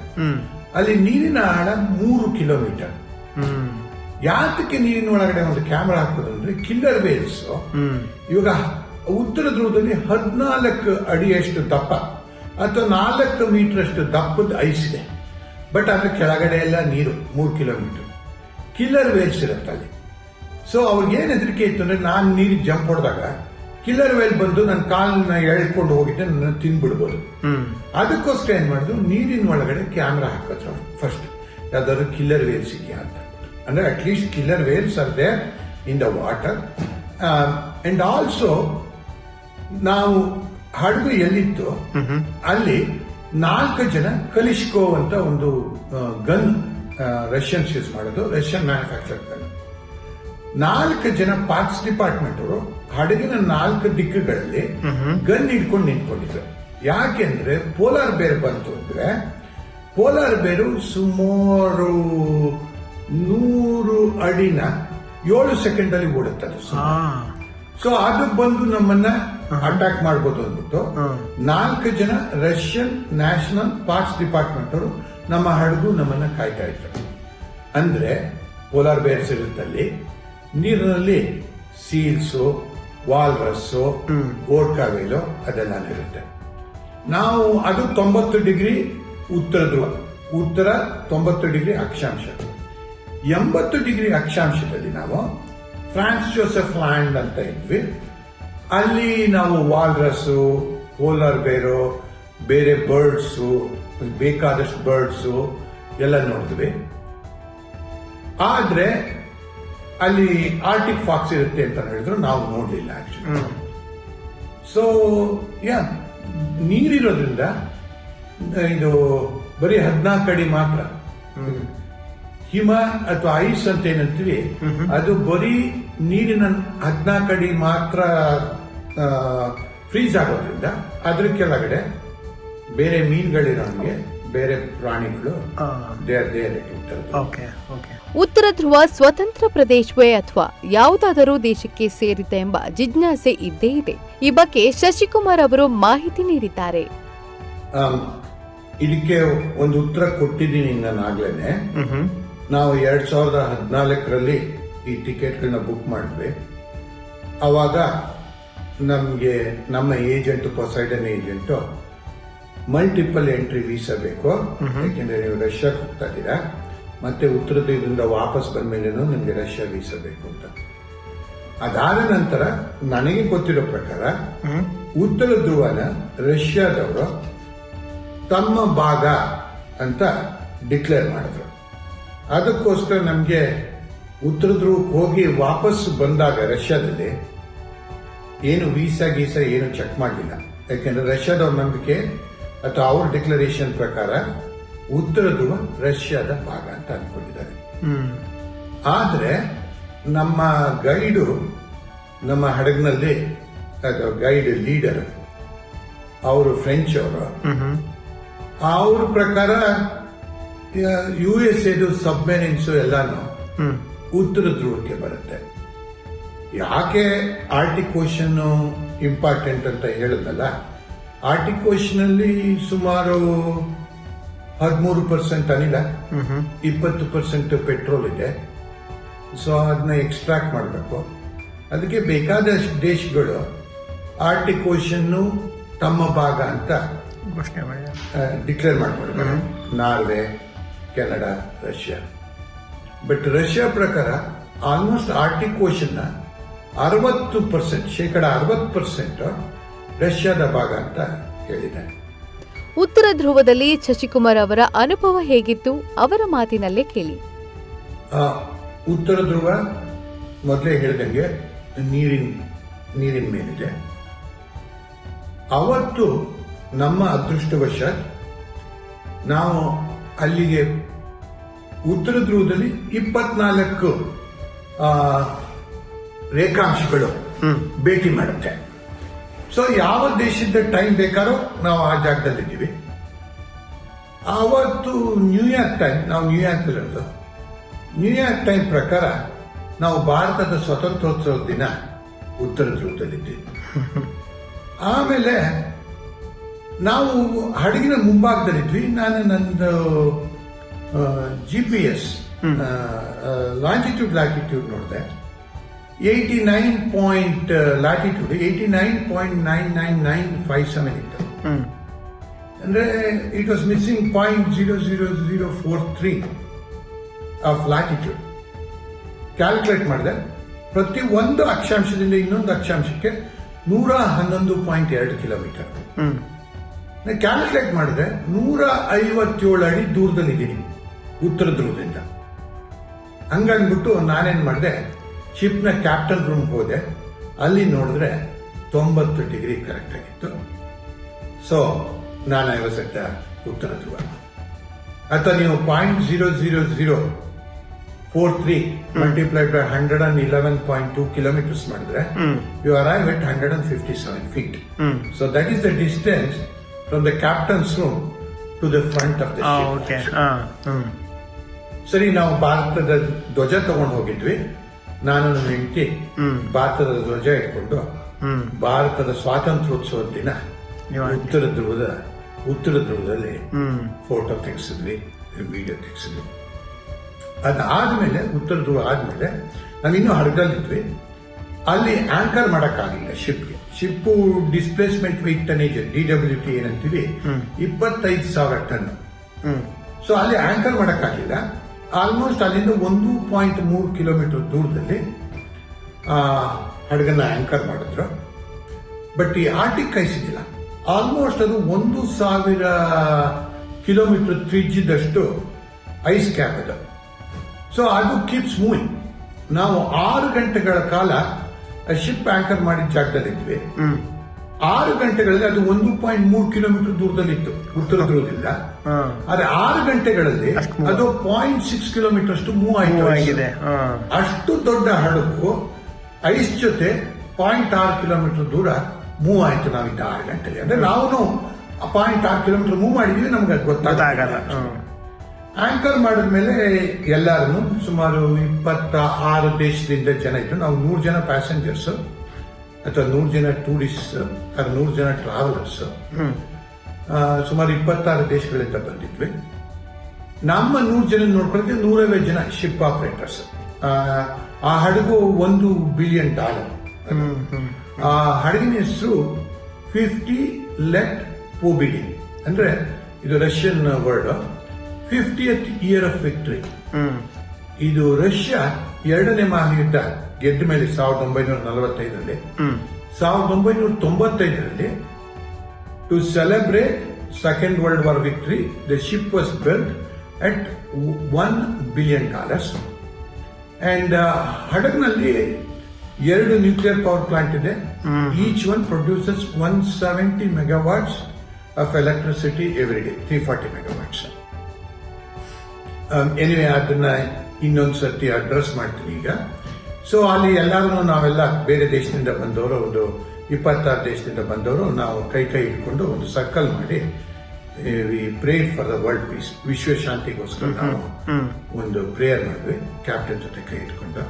ಅಲ್ಲಿ ನೀರಿನ ಆಳ 3 ಕಿಲೋಮೀಟರ್. ಯಾತಕ್ಕೆ ನೀರಿನ ಒಳಗಡೆ ಒಂದು ಕ್ಯಾಮ್ರಾ ಹಾಕೋದು ಅಂದ್ರೆ ಕಿಲ್ಲರ್ ವೇಲ್ಸ್ ಇವಾಗ ಉತ್ತರ ಧ್ರುವದಲ್ಲಿ 14 ಅಡಿಯಷ್ಟು ದಪ್ಪ ಅಥವಾ 4 ಮೀಟರ್ ಅಷ್ಟು ದಪ್ಪದ ಐಸ್ ಇದೆ. ಬಟ್ ಅದ್ರ ಕೆಳಗಡೆ ಎಲ್ಲ ನೀರು 3 ಕಿಲೋಮೀಟರ್. ಕಿಲ್ಲರ್ ವೇಲ್ಸ್ ಇರುತ್ತೆ ಅಲ್ಲಿ. ಸೊ ಅವ್ರಿಗೆ ಏನ್ ಹೆದರಿಕೆ ಇತ್ತು ಅಂದ್ರೆ ನಾನು ನೀರಿಗೆ ಜಂಪ್ ಹೊಡೆದಾಗ ಕಿಲ್ಲರ್ ವೇಲ್ ಬಂದು ನನ್ನ ಕಾಲನ್ನ ಎಳ್ಕೊಂಡು ಹೋಗಿದ್ದೆ, ನನ್ನ ತಿನ್ಬಿಡ್ಬೋದು. ಅದಕ್ಕೋಸ್ಕರ ಏನ್ ಮಾಡಿದ್ರು, ನೀರಿನ ಒಳಗಡೆ ಕ್ಯಾಮ್ರಾ ಹಾಕಿದ್ರು ಫಸ್ಟ್, ಯಾವ್ದಾದ್ರು ಕಿಲ್ಲರ್ ವೇಲ್ಸ್ ಇದೆಯಾ ಅಂತ. ಅಂದ್ರೆ at least killer whales are there in the water. And also ನಾವು ಹಡಗು ಎಲ್ಲಿತ್ತು ಅಲ್ಲಿ 4 ಜನ ಕಲಿಷ್ಕೋ ಅಂತ ಒಂದು ಗನ್ ರಷ್ಯನ್ಸ್ ಯೂಸ್ ಮಾಡೋದು, ರಷ್ಯನ್ ಮ್ಯಾನುಫ್ಯಾಕ್ಚರ್ ಗನ್. 4 ಜನ ಪಾರ್ಕ್ಸ್ ಡಿಪಾರ್ಟ್ಮೆಂಟ್ ಅವರು ಹಡಗಿನ 4 ದಿಕ್ಕುಗಳಲ್ಲಿ ಗನ್ ಹಿಡ್ಕೊಂಡು ನಿಂತ್ಕೊಂಡಿದ್ರು. ಯಾಕೆಂದ್ರೆ ಪೋಲಾರ್ ಬೇರ್ ಬಂತು ಅಂದ್ರೆ ಪೋಲಾರ್ ಬೇರು ಸುಮಾರು 100 ಅಡಿನ 7 ಸೆಕೆಂಡ್ ಅಲ್ಲಿ ಓಡುತ್ತದೆ. ಸೊ ಅದು ಬಂದು ನಮ್ಮನ್ನ ಅಟ್ಯಾಕ್ ಮಾಡಬಹುದು ಅಂದ್ಬಿಟ್ಟು 4 ಜನ ರಷ್ಯನ್ ನ್ಯಾಷನಲ್ ಪಾರ್ಕ್ಸ್ ಡಿಪಾರ್ಟ್ಮೆಂಟ್ ಅವರು ನಮ್ಮ ಹಡಗು ನಮ್ಮನ್ನ ಕಾಯ್ತಾ ಇದ್ರು. ಅಂದ್ರೆ ಪೋಲಾರ್ ಬೇರ್ಸ್ ಇರುತ್ತಲ್ಲಿ ನೀರಿನಲ್ಲಿ ಸೀಲ್ಸು, ವಾಲ್ರಸ್ಸು, ಓರ್ಕಾವೇಲು ಅದೆಲ್ಲ ಇರುತ್ತೆ. ನಾವು ಅದು 90 ಡಿಗ್ರಿ ಉತ್ತರ ಧ್ರುವ, ಉತ್ತರ 90 ಡಿಗ್ರಿ ಅಕ್ಷಾಂಶ. 80 ಡಿಗ್ರಿ ಅಕ್ಷಾಂಶದಲ್ಲಿ ನಾವು ಫ್ರಾನ್ಸ್ ಜೋಸೆಫ್ ಲ್ಯಾಂಡ್ ಅಂತ ಇದ್ವಿ. ಅಲ್ಲಿ ನಾವು ವಾಲ್ರಸ್ಸು, ಪೋಲಾರ್ ಬೇರು, ಬೇರೆ ಬರ್ಡ್ಸು, ಬೇಕಾದಷ್ಟು ಬರ್ಡ್ಸು ಎಲ್ಲ ನೋಡಿದ್ವಿ. ಆದ್ರೆ ಅಲ್ಲಿ ಆರ್ಟಿಕ್ ಫಾಕ್ಸ್ ಇರುತ್ತೆ ಅಂತ ಹೇಳಿದ್ರು, ನಾವು ನೋಡ್ಲಿಲ್ಲ ಆಕ್ಚುಲಿ. ಸೊ ನೀರಿರೋದ್ರಿಂದ ಇದು ಬರೀ 14 ಅಡಿ ಮಾತ್ರ. ಹಿಮ ಅಥವಾ ಐಸ್ ಅಂತ ಏನಂತೀವಿ ಅದು ಬರೀ ನೀರಿನ 14 ಅಡಿ ಮಾತ್ರ ಫ್ರೀಸ್ ಆಗೋದ್ರಿಂದ ಅದ್ರ ಕೆಳಗಡೆ ಬೇರೆ ಮೀನುಗಳಿರೋಂಗೆ ಬೇರೆ ಪ್ರಾಣಿಗಳು ಉತ್ತರ ಧ್ರುವ ಸ್ವತಂತ್ರ ಪ್ರದೇಶವೇ ಅಥವಾ ಯಾವುದಾದರೂ ದೇಶಕ್ಕೆ ಸೇರಿದೆ ಎಂಬ ಜಿಜ್ಞಾಸೆ ಇದ್ದೇ ಇದೆ. ಈ ಬಗ್ಗೆ ಶಶಿಕುಮಾರ್ ಅವರು ಮಾಹಿತಿ ನೀಡಿದ್ದಾರೆ. ಇದಕ್ಕೆ ಒಂದು ಉತ್ತರ ಕೊಟ್ಟಿದ್ದೀನಿ ನಾನಾಗ್ಲೇನೆ. ನಾವು 2014ರಲ್ಲಿ ಈ ಟಿಕೆಟ್ಗಳನ್ನ ಬುಕ್ ಮಾಡಿದ್ವಿ. ಅವಾಗ ನಮಗೆ ನಮ್ಮ agent, Poseidon agent, multiple entry visa ಬೇಕು, ಯಾಕೆಂದ್ರೆ ನೀವು ರಷ್ಯಾಕ್ಕೆ ಹೋಗ್ತಾ ಇದ್ದೀರಾ, ಮತ್ತೆ ಉತ್ತರ ಧ್ರುವದಿಂದ ವಾಪಸ್ ಬಂದ್ಮೇಲೆನೂ ನಿಮಗೆ ರಷ್ಯಾ ವೀಸಾ ಬೇಕು ಅಂತ. ಅದಾದ ನಂತರ ನನಗೆ ಗೊತ್ತಿರೋ ಪ್ರಕಾರ ಉತ್ತರ ಧ್ರುವನ ರಷ್ಯಾದವರು ತಮ್ಮ ಭಾಗ ಅಂತ ಡಿಕ್ಲೇರ್ ಮಾಡಿದ್ರು. ಅದಕ್ಕೋಸ್ಕರ ನಮಗೆ ಉತ್ತರ ಧ್ರುವಕ್ಕೆ ಹೋಗಿ ವಾಪಸ್ ಬಂದಾಗ ರಷ್ಯಾದಲ್ಲಿ ಏನು ವೀಸಾ ಗೀಸಾ ಏನು ಚೆಕ್ ಮಾಡಲಿಲ್ಲ. ಯಾಕೆಂದ್ರೆ ರಷ್ಯಾದವ್ರ ನಂಬಿಕೆ ಅಥವಾ ಅವ್ರ ಡಿಕ್ಲರೇಷನ್ ಪ್ರಕಾರ ಉತ್ತರ ಧ್ರುವ ರಷ್ಯಾದ ಭಾಗ ಅಂತ ಅನ್ಕೊಂಡಿದ್ದಾರೆ. ಆದ್ರೆ ನಮ್ಮ ಗೈಡು, ನಮ್ಮ ಹಡಗಿನಲ್ಲಿ ಗೈಡ್ ಲೀಡರ್ ಅವರು ಫ್ರೆಂಚ್ ಅವರು, ಅವ್ರ ಪ್ರಕಾರ USA ಸಬ್ಮೆರಿನ್ಸ್ ಎಲ್ಲಾನು ಉತ್ತರ ಧ್ರುವಕ್ಕೆ ಬರುತ್ತೆ. ಯಾಕೆ ಆರ್ಟಿಕ್ ಓಷನ್ ಇಂಪಾರ್ಟೆಂಟ್ ಅಂತ ಹೇಳಿದ್ನಲ್ಲ, ಆರ್ಟಿಕ್ ಓಷನ್ ಅಲ್ಲಿ ಸುಮಾರು 13% ಅನಿಲ, 20% ಪೆಟ್ರೋಲ್ ಇದೆ. ಸೊ ಅದನ್ನ ಎಕ್ಸ್ಟ್ರಾಕ್ಟ್ ಮಾಡಬೇಕು. ಅದಕ್ಕೆ ಬೇಕಾದಷ್ಟು ದೇಶಗಳು ಆರ್ಟಿಕ್ ಓಷನ್ ತಮ್ಮ ಭಾಗ ಅಂತ ಡಿಕ್ಲೇರ್ ಮಾಡ್ಕೊಂಡಿದ್ದಾರೆ. Norway, Canada, Russia. But Russia ಪ್ರಕಾರ ಆಲ್ಮೋಸ್ಟ್ ಆರ್ಟಿಕ್ ಓಷನ್ 60%, ಶೇಕಡ 60% ರಷ್ಯಾದ ಭಾಗ ಅಂತ ಹೇಳಿದ್ದಾರೆ. ಉತ್ತರ ಧ್ರುವದಲ್ಲಿ ಶಶಿಕುಮಾರ್ ಅವರ ಅನುಭವ ಹೇಗಿತ್ತು ಅವರ ಮಾತಿನಲ್ಲೇ ಕೇಳಿ. ಉತ್ತರ ಧ್ರುವ ಮೊದಲೇ ಹೇಳಿದಂಗೆ ನೀರಿನ ಮೇಲಿದೆ. ಅವತ್ತು ನಮ್ಮ ಅದೃಷ್ಟವಶಾತ್ ನಾವು ಅಲ್ಲಿಗೆ ಉತ್ತರ ಧ್ರುವದಲ್ಲಿ 24 ರೇಖಾಂಶಗಳು ಭೇಟಿ ಮಾಡುತ್ತೆ. ಸೊ ಯಾವ ದೇಶದ ಟೈಮ್ ಬೇಕಾದ್ರೂ ನಾವು ಆ ಜಾಗದಲ್ಲಿದ್ದೀವಿ. ಆವತ್ತು ನ್ಯೂಯಾರ್ಕ್ ಟೈಮ್, ನಾವು ನ್ಯೂಯಾರ್ಕ್ ಇರೋದು, ನ್ಯೂಯಾರ್ಕ್ ಟೈಮ್ ಪ್ರಕಾರ ನಾವು ಭಾರತದ ಸ್ವತಂತ್ರೋತ್ಸವದ ದಿನ ಉತ್ತರ ಧ್ರುವದಲ್ಲಿದ್ದೀವಿ. ಆಮೇಲೆ ನಾವು ಹಡಗಿನ ಮುಂಭಾಗದಲ್ಲಿದ್ವಿ. ನಾನು ನಂದು GPS ಲಾಂಜಿಟ್ಯೂಡ್ ಲ್ಯಾಟಿಟ್ಯೂಡ್ ನೋಡಿದೆ. 89 ಲ್ಯಾಟಿಟ್ಯೂಡ್ 89.99957 ಇತ್ತು. ಅಂದ್ರೆ it was missing 0.00043 of latitude. Calculate ಮಾಡಿದೆ, ಪ್ರತಿ ಒಂದು ಅಕ್ಷಾಂಶದಿಂದ ಇನ್ನೊಂದು ಅಕ್ಷಾಂಶಕ್ಕೆ 111.2 ಕಿಲೋಮೀಟರ್. ಕ್ಯಾಲ್ಕುಲೇಟ್ ಮಾಡಿದ್ರೆ 157 ಅಡಿ ದೂರದಲ್ಲಿದ್ದೀನಿ ಉತ್ತರ ಧ್ರುವದಿಂದ. ಹಂಗಂದ್ಬಿಟ್ಟು ನಾನೇನು ಮಾಡಿದೆ, ಶಿಪ್ನ ಕ್ಯಾಪ್ಟನ್ ರೂಮ್ ಹೋದೆ. ಅಲ್ಲಿ ನೋಡಿದ್ರೆ 90 ಡಿಗ್ರಿ ಕರೆಕ್ಟ್ ಆಗಿತ್ತು. ಸೊ ನಾನು ಐವಸೆಟ್ಟ ಉತ್ತರ ಧ್ರುವ. ಅಥವಾ ನೀವು 0.00043 ಮಲ್ಟಿಪ್ಲೈಡ್ ಬೈ 111.2 ಕಿಲೋಮೀಟರ್ಸ್ ಮಾಡಿದ್ರೆ you arrive at 157 feet. So that is the distance from the captain's room to the front of the okay. ಸರಿ, ನಾವು ಭಾರತದ ಧ್ವಜ ತಗೊಂಡು ಹೋಗಿದ್ವಿ. ನಾನು ನನ್ನ ಹೆಂಡತಿ ಭಾರತದ ಧ್ವಜ ಇಟ್ಕೊಂಡು ಭಾರತದ ಸ್ವಾತಂತ್ರ್ಯೋತ್ಸವದ ದಿನ ಉತ್ತರ ಧ್ರುವದಲ್ಲಿ ಫೋಟೋ ತೆಗೆಸಿದ್ವಿ, ವಿಡಿಯೋ ತೆಗೆಸಿದ್ವಿ. ಅದಾದ್ಮೇಲೆ ಉತ್ತರ ಧ್ರುವ ಆದ್ಮೇಲೆ ನಾವಿನ್ನೂ ಹಡಗಲ್ಲಿದ್ವಿ. ಅಲ್ಲಿ ಆಂಕರ್ ಮಾಡಕ್ಕಾಗಿಲ್ಲ ship displacement weight tonnage DWT ಏನಂತೀವಿ 25,000 ಟನ್. ಸೊ ಅಲ್ಲಿ ಆಂಕರ್ ಮಾಡಕ್ಕಾಗಿಲ್ಲ. ಆಲ್ಮೋಸ್ಟ್ ಅಲ್ಲಿಂದ 1.3 ಕಿಲೋಮೀಟರ್ ದೂರದಲ್ಲಿ ಹಡಗನ್ನ ಆಂಕರ್ ಮಾಡಿದ್ರು. ಬಟ್ ಈ ಆರ್ಟಿಕ್ ಐಸ್ ಇದೆಯಲ್ಲ, ಆಲ್ಮೋಸ್ಟ್ ಅದು 1,000 ಕಿಲೋಮೀಟರ್ ತ್ರಿಜ್ಯದಷ್ಟು ಐಸ್ ಕ್ಯಾಪ್ ಅದು. ಸೊ ಅದು ಕೀಪ್ಸ್ ಮೂವಿಂಗ್. ನಾವು 6 ಗಂಟೆಗಳ ಕಾಲ ಶಿಪ್ ಆಂಕರ್ ಮಾಡಿದ ಜಾಗದಲ್ಲಿದ್ವಿ. 6 ಗಂಟೆಗಳಲ್ಲಿ ಅದು 1.3 ಕಿಲೋಮೀಟರ್ ದೂರದಲ್ಲಿತ್ತು ಉತ್ತರ ಧ್ರುವದಿಂದ. ಆದ್ರೆ 6 ಗಂಟೆಗಳಲ್ಲಿ ಅದು 0.6 ಕಿಲೋಮೀಟರ್ ಅಷ್ಟು ಮೂವ್ ಆಗಿದೆ. ಅಷ್ಟು ದೊಡ್ಡ ಹಡಗು ಐಸ್ ಜೊತೆ 0.6 ಕಿಲೋಮೀಟರ್ ದೂರ ಮೂವ್ ಆಯ್ತು ನಾವಿದ್ದ 6 ಗಂಟೆಗೆ. ಅಂದ್ರೆ ನಾವು 0.6 ಕಿಲೋಮೀಟರ್ ಮೂವ್ ಮಾಡಿದ್ವಿ, ನಮ್ಗೆ ಅದು ಗೊತ್ತಾಗಲ್ಲ. ಆಂಕರ್ ಮಾಡಿದ್ಮೇಲೆ ಎಲ್ಲಾರು ಸುಮಾರು 26 ದೇಶದಿಂದ ಜನ ಇದ್ರು. ನಾವು 100 ಜನ ಪ್ಯಾಸೆಂಜರ್ಸ್ ಅಥವಾ 100 ಜನ ಟೂರಿಸ್ಟ್, 100 ಜನ ಟ್ರಾವೆಲರ್ಸ್, ಸುಮಾರು 26 ದೇಶಗಳಿಂದ ಬಂದಿದ್ವಿ. ನಮ್ಮ 100 ಜನ ನೋಡ್ಕೊಳ್ಳೋಕೆ 150 ಜನ ಶಿಪ್ ಆಪರೇಟರ್ಸ್. ಆ ಹಡಗು $1 ಬಿಲಿಯನ್. ಆ ಹಡಗಿನ ಹೆಸರು 50 ಲೆಟ್ ಪೋಬಿಡಿ, ಅಂದ್ರೆ ಇದು Russian word. 50th year of victory. ಇದು ರಷ್ಯಾ 2ನೇ ಮಹಾಯುದ್ಧ ಗೆದ್ದ ಮೇಲೆ 1945ರಲ್ಲಿ 1995ರಲ್ಲಿ to celebrate Second World War victory the ship was built at $1 billion. And ಹಡಗ್ನಲ್ಲಿ 2 ನ್ಯೂಕ್ಲಿಯರ್ ಪವರ್ ಪ್ಲಾಂಟ್ ಇದೆ. Each one produces 170 megawatts of electricity every day, 340 megawatts. Anyway ಅದನ್ನ ಇನ್ನೊಂದ್ಸರ್ತಿ ಅಡ್ರೆಸ್ ಮಾಡ್ತೀನಿ ಈಗ. ಸೊ ಅಲ್ಲಿ ಎಲ್ಲಾದ್ರೂ ನಾವೆಲ್ಲ ಬೇರೆ ದೇಶದಿಂದ ಬಂದವರು, ಒಂದು 26 ದೇಶದಿಂದ ಬಂದವರು, ನಾವು ಕೈ ಇಟ್ಕೊಂಡು ಒಂದು ಸರ್ಕಲ್ ಮಾಡಿ we prayed for the world peace, ವಿಶ್ವ ಶಾಂತಿಗೋಸ್ಕರ ನಾವು ಒಂದು ಪ್ರೇಯರ್ ಮಾಡಿದ್ವಿ ಕ್ಯಾಪ್ಟನ್ ಜೊತೆ ಕೈ ಇಟ್ಕೊಂಡು.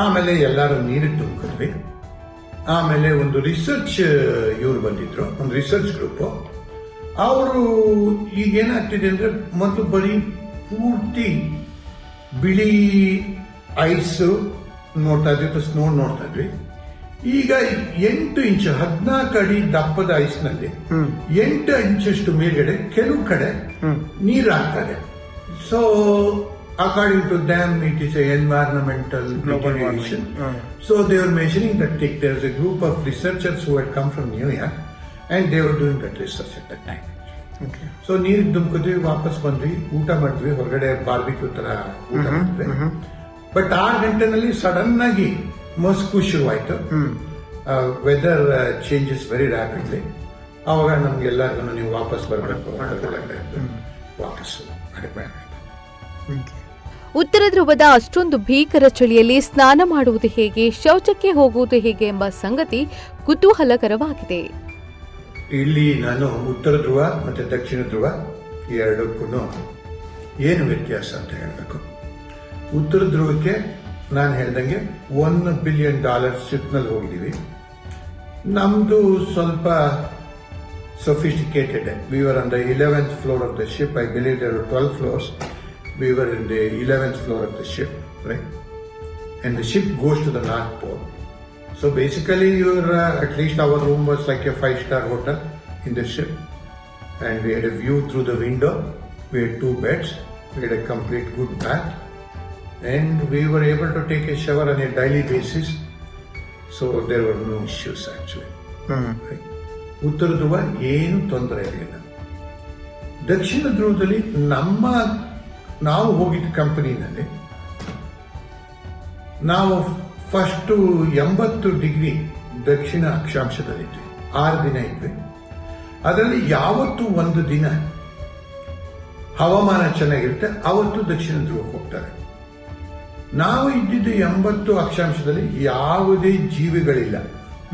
ಆಮೇಲೆ ಎಲ್ಲರೂ ನೀರಿಗೆ ತುಂಬಿದ್ವಿ. ಆಮೇಲೆ ಒಂದು ರಿಸರ್ಚ್ ಇವ್ರು ಬಂದಿದ್ರು, ಒಂದು ರಿಸರ್ಚ್ ಗ್ರೂಪ್. ಅವರು ಈಗೇನಾಗ್ತಿದೆ ಅಂದ್ರೆ ಮೊದಲು ಬರೀ ಪೂರ್ತಿ ಬಿಳಿ ಐಸ್ ನೋಡ್ತಾ ಇದ್ವಿ, ಸ್ನೋ ನೋಡ್ತಾ ಇದ್ವಿ. ಈಗ 8 ಇಂಚ್ 14 ಅಡಿ ದಪ್ಪದ ಐಸ್ನಲ್ಲಿ 8 ಇಂಚಷ್ಟು ಮೇಲ್ಗಡೆ ಕೆಲವು ಕಡೆ ನೀರು ಆಗ್ತದೆ. So according to them it is environmental deterioration. So they are measuring that thing. There is a group of researchers who had come from New York and they were doing that research at that time. So ನೀರಿಗೆ ದುಮ್ಕಿದ್ವಿ, ವಾಪಸ್ ಬಂದ್ವಿ, ಊಟ ಮಾಡಿದ್ವಿ, ಹೊರಗಡೆ barbecue ತರ ಊಟ ಮಾಡಿದ್ವಿ. ಬಟ್ 6 ಗಂಟೆನಲ್ಲಿ ಸಡನ್ ಆಗಿ ಮಸ್ಕು ಶುರುವಾಯ್ತು. Weather changes very rapidly. ಅವಾಗ ನಮ್ಗೆಲ್ಲರಿಗೂ ನೀವು ವಾಪಸ್ ಬರಬೇಕು, ವಾಪಸ್ಸು ಅಡಿಗೆ. ಉತ್ತರ ಧ್ರುವದ ಅಷ್ಟೊಂದು ಭೀಕರ ಚಳಿಯಲ್ಲಿ ಸ್ನಾನ ಮಾಡುವುದು ಹೇಗೆ, ಶೌಚಕ್ಕೆ ಹೋಗುವುದು ಹೇಗೆ ಎಂಬ ಸಂಗತಿ ಕುತೂಹಲಕರವಾಗಿದೆ. ಇಲ್ಲಿ ನಾನು ಉತ್ತರ ಧ್ರುವ ಮತ್ತೆ ದಕ್ಷಿಣ ಧ್ರುವ ಎರಡಕ್ಕೂ ಏನು ವ್ಯತ್ಯಾಸ ಅಂತ ಹೇಳಬೇಕು. ಉತ್ತರ ಧ್ರುವಕ್ಕೆ ನಾನು ಹೇಳ್ದಂಗೆ $1 ಬಿಲಿಯನ್ ಶಿಪ್ನಲ್ಲಿ ಹೋಗಿದ್ದೀವಿ. ನಮ್ದು ಸ್ವಲ್ಪ sophisticated. We were on the 11th floor of the ship. I believe there were 12 floors. We were in the 11th floor of the ship, right? And the ship goes to the North Pole. So basically, at least our room was like a 5-star hotel in the ship. And we had a view through the window. We had 2 beds. We had a complete good bath. And we were able to take a shower on a daily basis. So there were no issues actually. Right? ಉತ್ತರ ಧ್ರುವ ಏನು ತೊಂದರೆ ಇರಲಿಲ್ಲ. ದಕ್ಷಿಣ ಧ್ರುವದಲ್ಲಿ ನಾವು ಹೋಗಿದ್ದ ಕಂಪನಿನಲ್ಲಿ ನಾವು first 80 degree ದಕ್ಷಿಣ ಅಕ್ಷಾಂಶದಲ್ಲಿದ್ವಿ, 6 ದಿನ ಇದ್ವಿ. ಅದರಲ್ಲಿ ಯಾವತ್ತೂ ಒಂದು ದಿನ ಹವಾಮಾನ ಚೆನ್ನಾಗಿರುತ್ತೆ, ಅವತ್ತು ದಕ್ಷಿಣ ಧ್ರುವಕ್ಕೆ ಹೋಗ್ತಾರೆ. ನಾವು ಇದ್ದಿದ್ದು 80 ಅಕ್ಷಾಂಶದಲ್ಲಿ ಯಾವುದೇ ಜೀವಿಗಳಿಲ್ಲ,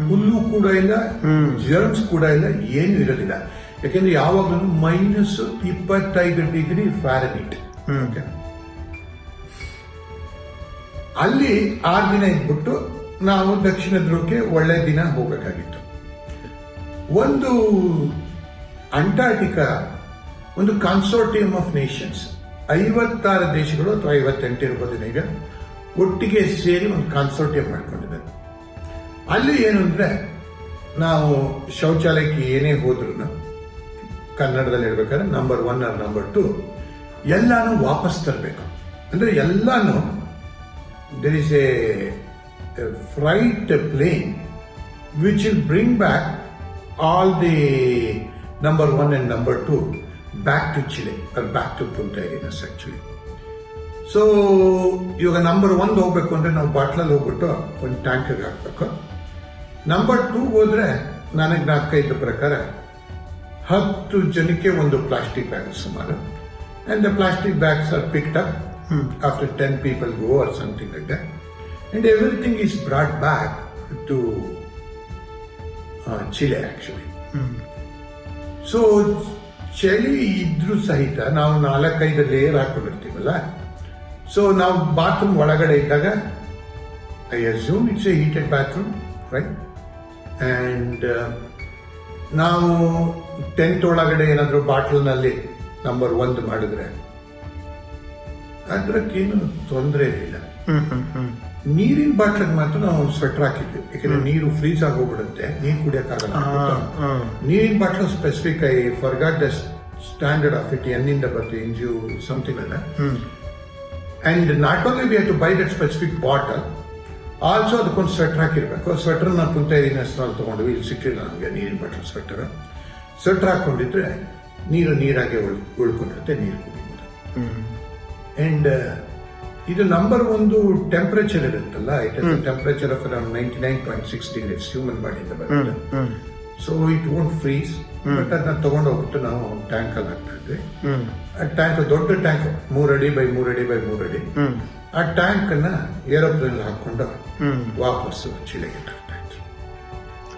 ಹುಲ್ಲು ಕೂಡ ಇಲ್ಲ, ಜರ್ಮ್ಸ್ ಕೂಡ ಇಲ್ಲ, ಏನೂ ಇರೋದಿಲ್ಲ. ಯಾಕೆಂದ್ರೆ ಯಾವಾಗಲೂ -25 ಡಿಗ್ರಿ ಫ್ಯಾರನೀಟ್. ಅಲ್ಲಿ 6 ದಿನ ಇದ್ಬಿಟ್ಟು ನಾವು ದಕ್ಷಿಣ ಧ್ರುವಕ್ಕೆ ಒಳ್ಳೆ ದಿನ ಹೋಗಬೇಕಾಗಿತ್ತು. ಒಂದು ಅಂಟಾರ್ಟಿಕಾ ಒಂದು ಕನ್ಸೋರ್ಟಿಯಂ ಆಫ್ ನೇಷನ್ಸ್, 56 ದೇಶಗಳು ಅಥವಾ 58 ಇರ್ಬೋದು ಈಗ, ಒಟ್ಟಿಗೆ ಸೇರಿ ಒಂದು ಕನ್ಸೋರ್ಟಿಯಂ ಮಾಡ್ಕೊಂಡಿದ್ದಾರೆ. ಅಲ್ಲಿ ಏನು ಅಂದ್ರೆ, ನಾವು ಶೌಚಾಲಯಕ್ಕೆ ಏನೇ ಹೋದ್ರು ಕನ್ನಡದಲ್ಲಿ ಹೇಳ್ಬೇಕಾದ್ರೆ ನಂಬರ್ 1 or ನಂಬರ್ 2 ಎಲ್ಲಾನು ವಾಪಸ್ ತರಬೇಕು. ಅಂದ್ರೆ ಎಲ್ಲಾನು there is a freight plane which will bring back all the number 1 and number 2 back to Chile or back to Punta Arenas actually. So ಇವಾಗ ನಂಬರ್ 1 ಹೋಗ್ಬೇಕು ಅಂದ್ರೆ ನಾವು ಬಾಟ್ಲಲ್ಲಿ ಹೋಗ್ಬಿಟ್ಟು ಒಂದು ಟ್ಯಾಂಕ್ಗೆ ಹಾಕ್ಬೇಕು. ನಂಬರ್ 2 ಹೋದ್ರೆ ನನಗೆ ಜ್ಞಾಪಕ ಇದ್ದ ಪ್ರಕಾರ 10 ಜನಕ್ಕೆ ಒಂದು ಪ್ಲಾಸ್ಟಿಕ್ ಬ್ಯಾಗ್ ಸುಮಾರು, and the plastic bags are picked up after 10 people go or something like that, and everything is brought back to Chile actually. So ಚಳಿ ಇದ್ರೂ ಸಹಿತ ನಾವು 4-5 ಲೇಯರ್ ಹಾಕೊಂಡಿರ್ತೀವಲ್ಲ, ಸೊ ನಾವು ಬಾತ್ರೂಮ್ ಒಳಗಡೆ ಇದ್ದಾಗ I assume it's A heated bathroom, right? And ನಾವು tent ಒಳಗಡೆ ಏನಾದರೂ ಬಾಟ್ಲ್ನಲ್ಲಿ ನಂಬರ್ 1 ಮಾಡಿದ್ರೆ ಅದಕ್ಕೇನು ತೊಂದರೆ ಇಲ್ಲ. ನೀರಿನ ಬಾಟ್ಲಿಗೆ ಮಾತ್ರ ನಾವು ಸ್ವೆಟರ್ ಹಾಕಿದ್ವಿ, ಯಾಕಂದ್ರೆ ನೀರು ಫ್ರೀಸ್ ಆಗೋಗ್ಬಿಡುತ್ತೆ, ನೀರು ಕುಡಿಯಕ್ಕಾಗಲ್ಲ. ನೀರಿನ bottle specific I forgot the standard of it, ಎನ್ನಿಂದ ಬರ್ತದೆ, ಇಂಜು ಸಮಥಿಂಗ್ ಅಲ್ಲ. And not only we have to buy that specific bottle, also ಅದಕ್ಕೊಂದು ಸ್ವೆಟರ್ ಹಾಕಿರ್ಬೇಕು. ಸ್ವೆಟರ್ ನಾವು ಕುಂತ ಏರಿನಸ್ನಲ್ಲಿ ತಗೊಂಡ್ವಿ, ಇಲ್ಲಿ ಸಿಕ್ಕಿಲ್ಲ ನಮಗೆ ನೀರಿನ ಬಾಟಲ್ ಸ್ವೆಟರ್ ಹಾಕೊಂಡಿದ್ರೆ ನೀರಾಗೆ ಉಳ್ಕೊಂಡಿರುತ್ತೆ, ನೀರು ಕುಡಿಬೋದು. ಅಂಡ್ ಇದು ನಂಬರ್ 1 ಟೆಂಪರೇಚರ್ ಇರುತ್ತಲ್ಲ, it is temperature of around 99.6 degrees human ಬಾಡಿಯಿಂದ ಬರುತ್ತೆ. So it won't freeze, but ಅದನ್ನ ತಗೊಂಡು ಹೋಗ್ಬಿಟ್ಟು ನಾವು ಟ್ಯಾಂಕ್ ಅಲ್ಲಿ ಹಾಕ್ತಾ ಇದ್ವಿ. ಆ ಟ್ಯಾಂಕ್ ದೊಡ್ಡ ಟ್ಯಾಂಕ್ 3 ಅಡಿ ಬೈ 3 ಅಡಿ ಬೈ 3 ಅಡಿ, ಆ ಟ್ಯಾಂಕ್ ಅನ್ನ ಏರೋಪ್ಲೇನ್ ಹಾಕೊಂಡು ವಾಪಸ್ಸು ಚಿಲೆಗೆ ತರ್ತಾ ಇದ್ರು.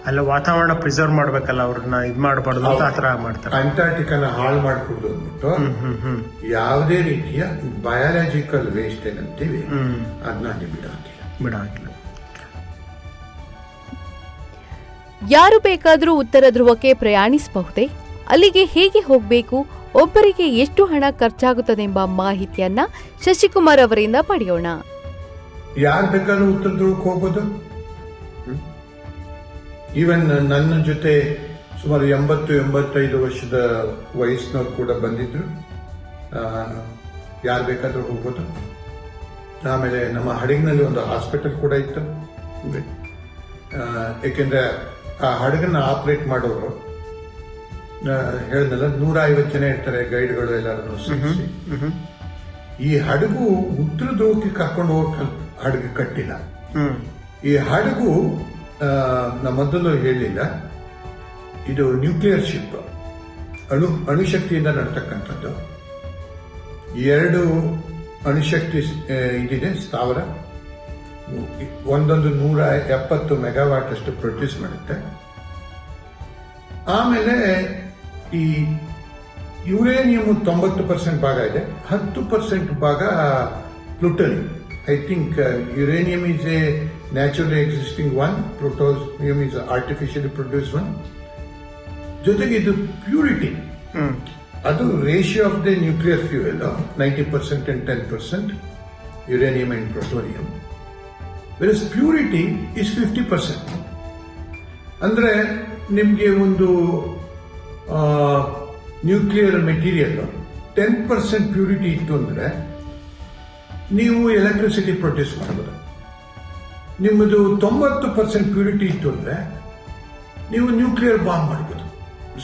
ಅಲ್ಲ ವಾತಾವರಣ ಪ್ರಿಸರ್ವ್ ಮಾಡ್ಬೇಕಲ್ಲ, ಅವ್ರನ್ನ ಇದ್ ಮಾಡಬಾರ್ದು ಅಂತ ಆತರ ಮಾಡ್ತಾರೆ. ಅಂಟಾರ್ಟಿಕಾನ ಹಾಳು ಮಾಡ್ಕೊಡ್ದು ಅಂದ್ಬಿಟ್ಟು ಯಾವುದೇ ರೀತಿಯ ಬಯಾಲಜಿಕಲ್ ವೇಸ್ಟ್ ಏನಂತೀವಿ ಅದನ್ನ ಅಲ್ಲಿ ಬಿಡಾಕಿಲ್ಲ. ಯಾರು ಬೇಕಾದರೂ ಉತ್ತರ ಧ್ರುವಕ್ಕೆ ಪ್ರಯಾಣಿಸಬಹುದೇ? ಅಲ್ಲಿಗೆ ಹೇಗೆ ಹೋಗಬೇಕು? ಒಬ್ಬರಿಗೆ ಎಷ್ಟು ಹಣ ಖರ್ಚಾಗುತ್ತದೆಂಬ ಮಾಹಿತಿಯನ್ನ ಶಶಿಕುಮಾರ್ ಅವರಿಂದ ಪಡೆಯೋಣ. ಯಾರು ಬೇಕಾದ್ರೂ ಉತ್ತರ ಧ್ರುವಕ್ಕೆ ಹೋಗ್ಬೋದು. ಈವನ್ ನನ್ನ ಜೊತೆ ಸುಮಾರು 80-85 ವರ್ಷದ ವಯಸ್ಸಿನವ್ರು ಕೂಡ ಬಂದಿದ್ರು. ಯಾರು ಬೇಕಾದ್ರೂ ಹೋಗ್ಬೋದು. ಆಮೇಲೆ ನಮ್ಮ ಹಡಗಿನಲ್ಲಿ ಒಂದು ಹಾಸ್ಪಿಟಲ್ ಕೂಡ ಇತ್ತು. ಏಕೆಂದ್ರೆ ಆ ಹಡಗನ್ನ ಆಪರೇಟ್ ಮಾಡೋರು ಹೇಳಿದ್ನಲ್ಲ, 150 ಜನ ಇರ್ತಾರೆ, ಗೈಡ್ಗಳು ಎಲ್ಲರೂ ಸೇರಿಸಿ. ಈ ಹಡಗು ಉತ್ತರ ಧ್ರುವಕ್ಕೆ ಕರ್ಕೊಂಡು ಹೋಗಕ್ಕೆ ಹಡಗು ಕಟ್ಟಿಲ್ಲ. ಈ ಹಡಗು ನಾ ಮೊದಲು ಹೇಳಿಲ್ಲ, ಇದು ನ್ಯೂಕ್ಲಿಯರ್ ಶಿಪ್, ಅಣುಶಕ್ತಿಯಿಂದ ನಡ್ತಕ್ಕಂಥದ್ದು. 2 ಅಣುಶಕ್ತಿ ಇದಿದೆ ಸ್ಥಾವರ, ಒಂದೊಂದು 170 ಮೆಗಾವಾಟ್ ಅಷ್ಟು ಪ್ರೊಡ್ಯೂಸ್ ಮಾಡುತ್ತೆ. ಆಮೇಲೆ ಈ ಯುರೇನಿಯಂ 90% ಭಾಗ ಇದೆ, 10% ಭಾಗ plutonium. I think uranium is A naturally existing one, plutonium is artificially produce one. ಜೊತೆಗೆ ಇದು ಪ್ಯೂರಿಟಿ, ಅದು ratio of the nuclear fuel 90% and 10% uranium and plutonium. Virus purity is 50%. ಅಂದ್ರೆ ನಿಮಗೆ ಒಂದು ನ್ಯೂಕ್ಲಿಯರ್ ಮೆಟೀರಿಯಲ್ 10% ಪ್ಯೂರಿಟಿ ಇತ್ತು ಅಂದ್ರೆ ನೀವು ಎಲೆಕ್ಟ್ರಿಸಿಟಿ ಪ್ರೊಡ್ಯೂಸ್ ಮಾಡಬಹುದು. ನಿಮ್ಮದು 90% ಪ್ಯೂರಿಟಿ ಇತ್ತು ಅಂದ್ರೆ ನೀವು ನ್ಯೂಕ್ಲಿಯರ್ ಬಾಂಬ್ ಮಾಡಬಹುದು.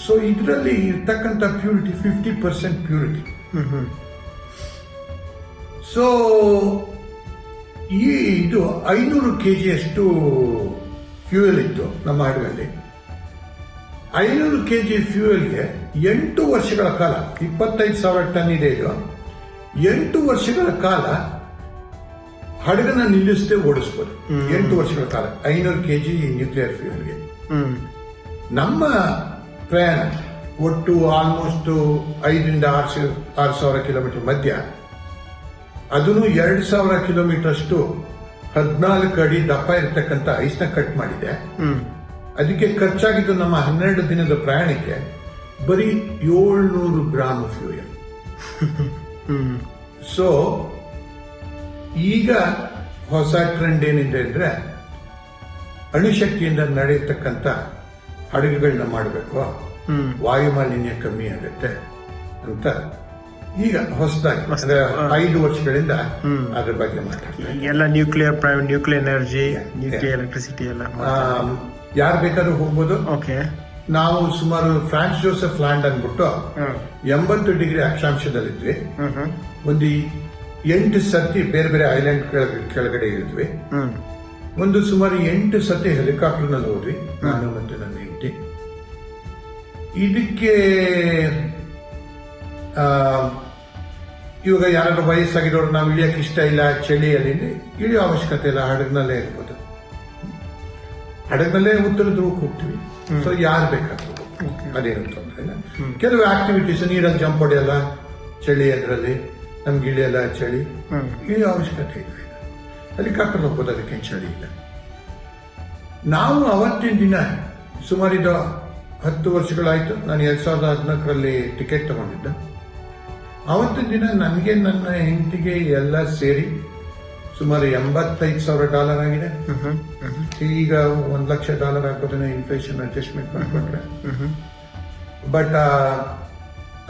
ಸೊ ಇದರಲ್ಲಿ ಇರ್ತಕ್ಕಂಥ ಪ್ಯೂರಿಟಿ 50% ಪ್ಯೂರಿಟಿ. ಸೊ ಇದು 500 kg ಫ್ಯೂಯಲ್ ಇತ್ತು ನಮ್ಮ ಹಡಗಲ್ಲಿ. 500 kg ಫ್ಯೂಯಲ್ಗೆ 8 ವರ್ಷಗಳ ಕಾಲ, 25,000 ಟನ್ ಇದೆ ಇದು. 8 ವರ್ಷಗಳ ಕಾಲ ಹಡಗನ್ನ ನಿಲ್ಲಿಸದೆ ಓಡಿಸ್ಬೋದು. 8 ವರ್ಷಗಳ ಕಾಲ 500 kg ನ್ಯೂಕ್ಲಿಯರ್ ಫ್ಯೂಯಲ್ಗೆ. ನಮ್ಮ ಪ್ರಯಾಣ ಒಟ್ಟು ಆಲ್ಮೋಸ್ಟ್ 5,000 to 6,000 ಕಿಲೋಮೀಟರ್ ಮಧ್ಯ, ಅದನ್ನು 2,000 ಕಿಲೋಮೀಟರ್ ಅಷ್ಟು 14 ಅಡಿ ದಪ್ಪ ಇರತಕ್ಕಂಥ ಐಸ್ನ ಕಟ್ ಮಾಡಿದೆ. ಅದಕ್ಕೆ ಖರ್ಚಾಗಿದ್ದು ನಮ್ಮ 12 ದಿನದ ಪ್ರಯಾಣಕ್ಕೆ ಬರೀ 700 ಗ್ರಾಮ್ ಫ್ಯೂಯಲ್. ಸೊ ಈಗ ಹೊಸ ಟ್ರೆಂಡ್ ಏನಿದೆ ಅಂದ್ರೆ ಅಣುಶಕ್ತಿಯಿಂದ ನಡೆಯತಕ್ಕಂಥ ಹಡಗುಗಳನ್ನ ಮಾಡಬೇಕು, ವಾಯು ಮಾಲಿನ್ಯ ಕಮ್ಮಿ ಆಗುತ್ತೆ ಅಂತ ಈಗ ಹೊಸದಾಗಿ ಅಂದ್ರೆ 5 ವರ್ಷಗಳಿಂದ ಅದ್ರ ಬಗ್ಗೆ ಮಾತಾಡ್ತಾರೆ. ಎಲ್ಲ ನ್ಯೂಕ್ಲಿಯರ್ ಎನರ್ಜಿ, ನ್ಯೂಕ್ಲಿಯರ್ ಎಲೆಕ್ಟ್ರಿಸಿಟಿ ಎಲ್ಲ ಯಾರು ಬೇಕಾದ್ರೂ ಹೋಗ್ಬೋದು. ಓಕೆ. ನಾವು ಸುಮಾರು ಫ್ರಾನ್ಸ್ ಜೋಸೆಫ್ ಲ್ಯಾಂಡ್ ಅಂದ್ಬಿಟ್ಟು 80 ಡಿಗ್ರಿ ಅಕ್ಷಾಂಶದಲ್ಲಿದ್ವಿ. ಒಂದು 8 ಸತಿ ಬೇರೆ ಬೇರೆ ಐಲ್ಯಾಂಡ್ ಕೆಳಗಡೆ ಇಳಿದ್ವಿ. ಒಂದು ಸುಮಾರು 8 ಸತಿ ಹೆಲಿಕಾಪ್ಟರ್ ನಲ್ಲಿ ಹೋದ್ವಿ, ನಾನು ಮತ್ತೆ ನನ್ನ ಹೆಂಡತಿ. ಇದಕ್ಕೆ ಇವಾಗ ಯಾರಾದ್ರೂ ವಯಸ್ಸಾಗಿರೋರು ನಾವು ಇಳಿಯಕ್ಕೆ ಇಷ್ಟ ಇಲ್ಲ, ಚಳಿಯಲ್ಲಿ ಇಳಿಯೋ ಅವಶ್ಯಕತೆ ಇಲ್ಲ, ಹಡಗ್ನಲ್ಲೇ ಇರ್ಬೋದು. ಹಡಗ್ನಲ್ಲೇ ಉತ್ತರ ಧ್ರುವಕ್ಕೆ ಹೋಗ್ತೀವಿ. ಸೊ ಯಾರು ಬೇಕಾದ್ರು ಅದೇನು ತೊಂದರೆ ಇಲ್ಲ. ಕೆಲವು ಆಕ್ಟಿವಿಟೀಸ್, ನೀರಲ್ಲಿ ಜಂಪ್ ಹೊಡೆಯಲ್ಲ ಚಳಿ, ಅದರಲ್ಲಿ ನಮ್ಗೆ ಇಳಿಯಲ್ಲ ಚಳಿ, ಇಳಿಯೋ ಅವಶ್ಯಕತೆ ಇಲ್ಲ. ಹೆಲಿಕಾಪ್ಟರ್ ಹೋಗ್ಬೋದು, ಅದಕ್ಕೆ ಚಳಿ ಇಲ್ಲ. ನಾವು ಅವತ್ತಿನ ದಿನ ಸುಮಾರಿದು 10 ವರ್ಷಗಳಾಯ್ತು. ನಾನು 2014ರಲ್ಲಿ ಟಿಕೆಟ್ ತಗೊಂಡಿದ್ದೆ. ಅವತ್ತಿನ ದಿನ ನನಗೆ ನನ್ನ ಹೆಂಡತಿಗೆ ಎಲ್ಲ ಸೇರಿ ಸುಮಾರು $85,000 ಆಗಿದೆ. ಈಗ $1,00,000 ಆಗ್ಬೋದೇನೋ ಇನ್ಫ್ಲೇಷನ್ ಅಡ್ಜಸ್ಟ್ಮೆಂಟ್ ಮಾಡ್ಕೊಂಡ್ರೆ. ಬಟ್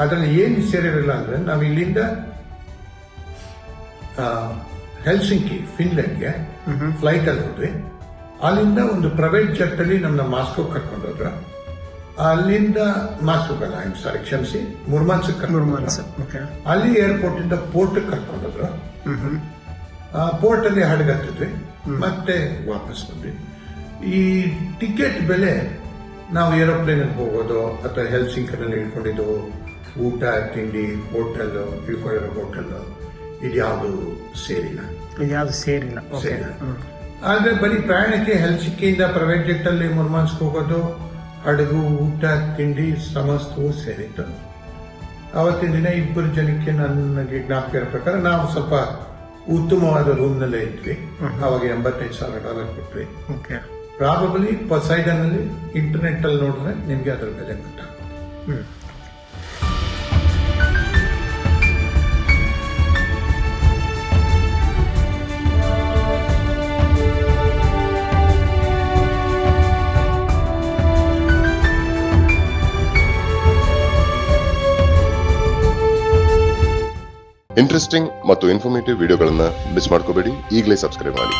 ಅದರಲ್ಲಿ ಏನು ಸೇರಿರಲಿಲ್ಲ ಅಂದ್ರೆ, ನಾವು ಇಲ್ಲಿಂದ ಹೆಲ್ಸಿಂಕಿ ಫಿನ್ಲೆಂಡ್ಗೆ ಫ್ಲೈಟ್ ಅಲ್ಲಿ ಹೋದ್ವಿ. ಅಲ್ಲಿಂದ ಒಂದು ಪ್ರೈವೇಟ್ ಜೆಟ್ ಅಲ್ಲಿ ನಮ್ಮನ್ನ ಮಾಸ್ಕೋ ಕರ್ಕೊಂಡೋದ್ರು. ಅಲ್ಲಿಂದ ಮಾಸ್ಕೋಗಲ್ಲ, ಕ್ಷಮಿಸಿ, ಮುರ್ಮಾನ್ಸ್ಕ್ ಕರ್ಕೊಂಡ್ರು. ಅಲ್ಲಿ ಏರ್ಪೋರ್ಟ್ ಇಂದ ಪೋರ್ಟ್ ಕರ್ಕೊಂಡೋದ್ರು. ಪೋರ್ಟ್ ಅಲ್ಲಿ ಹಡಗತ್ತಿದ್ವಿ, ಮತ್ತೆ ವಾಪಸ್ ಬಂದ್ವಿ. ಈ ಟಿಕೆಟ್ ಬೆಲೆ ನಾವು ಏರೋಪ್ಲೇನ್ ಅಲ್ಲಿ ಹೋಗೋದು ಅಥವಾ ಹೆಲ್ಸಿಂಕಿನಲ್ಲಿ ಇಳ್ಕೊಂಡಿದ್ದು, ಊಟ ತಿಂಡಿ, ಹೋಟೆಲ್, ಇಳ್ಕೊಂಡಿರೋ ಹೋಟೆಲ್, ಇದ್ಯಾವುದು ಸೇರಿಲ್ಲ. ಆದ್ರೆ ಬರೀ ಪ್ರಯಾಣಕ್ಕೆ ಹೆಲ್ಸಿಂಕಿಯಿಂದ ಪ್ರೈವೇಟ್ ಜೆಟ್ ಅಲ್ಲಿ ಮುರ್ಮಾನ್ಸ್ಕ್ ಹೋಗೋದು, ಹಡಗು, ಊಟ ತಿಂಡಿ ಸಮಸ್ತವೂ ಸೇರಿತ್ತು. ಅವತ್ತಿನ ದಿನ 2 ಜನಕ್ಕೆ ನನಗೆ ಜ್ಞಾಪಕ ಇರೋ ಪ್ರಕಾರ ನಾವು ಸ್ವಲ್ಪ ಉತ್ತಮವಾದ ರೂಮ್ ನಲ್ಲೇ ಇದ್ವಿ. ಅವಾಗ $85,000 ಕೊಟ್ವಿ. ಪ್ರಾಬಬ್ಲಿ ಪೊಸೈಡನ್ ಅಲ್ಲಿ ಇಂಟರ್ನೆಟ್ ಅಲ್ಲಿ ನೋಡಿದ್ರೆ ನಿಮ್ಗೆ ಅದರ ಬೆಲೆ ಗೊತ್ತಾಗ್ತದೆ. ಇಂಟ್ರೆಸ್ಟಿಂಗ್ ಮತ್ತು ಇನ್ಫಾರ್ಮೇಟಿವ್ ವಿಡಿಯೋಗಳನ್ನ ಮಿಸ್ ಮಾಡ್ಕೋಬೇಡಿ. ಈಗಲೇ ಸಬ್ಸ್ಕ್ರೈಬ್ ಮಾಡಿ.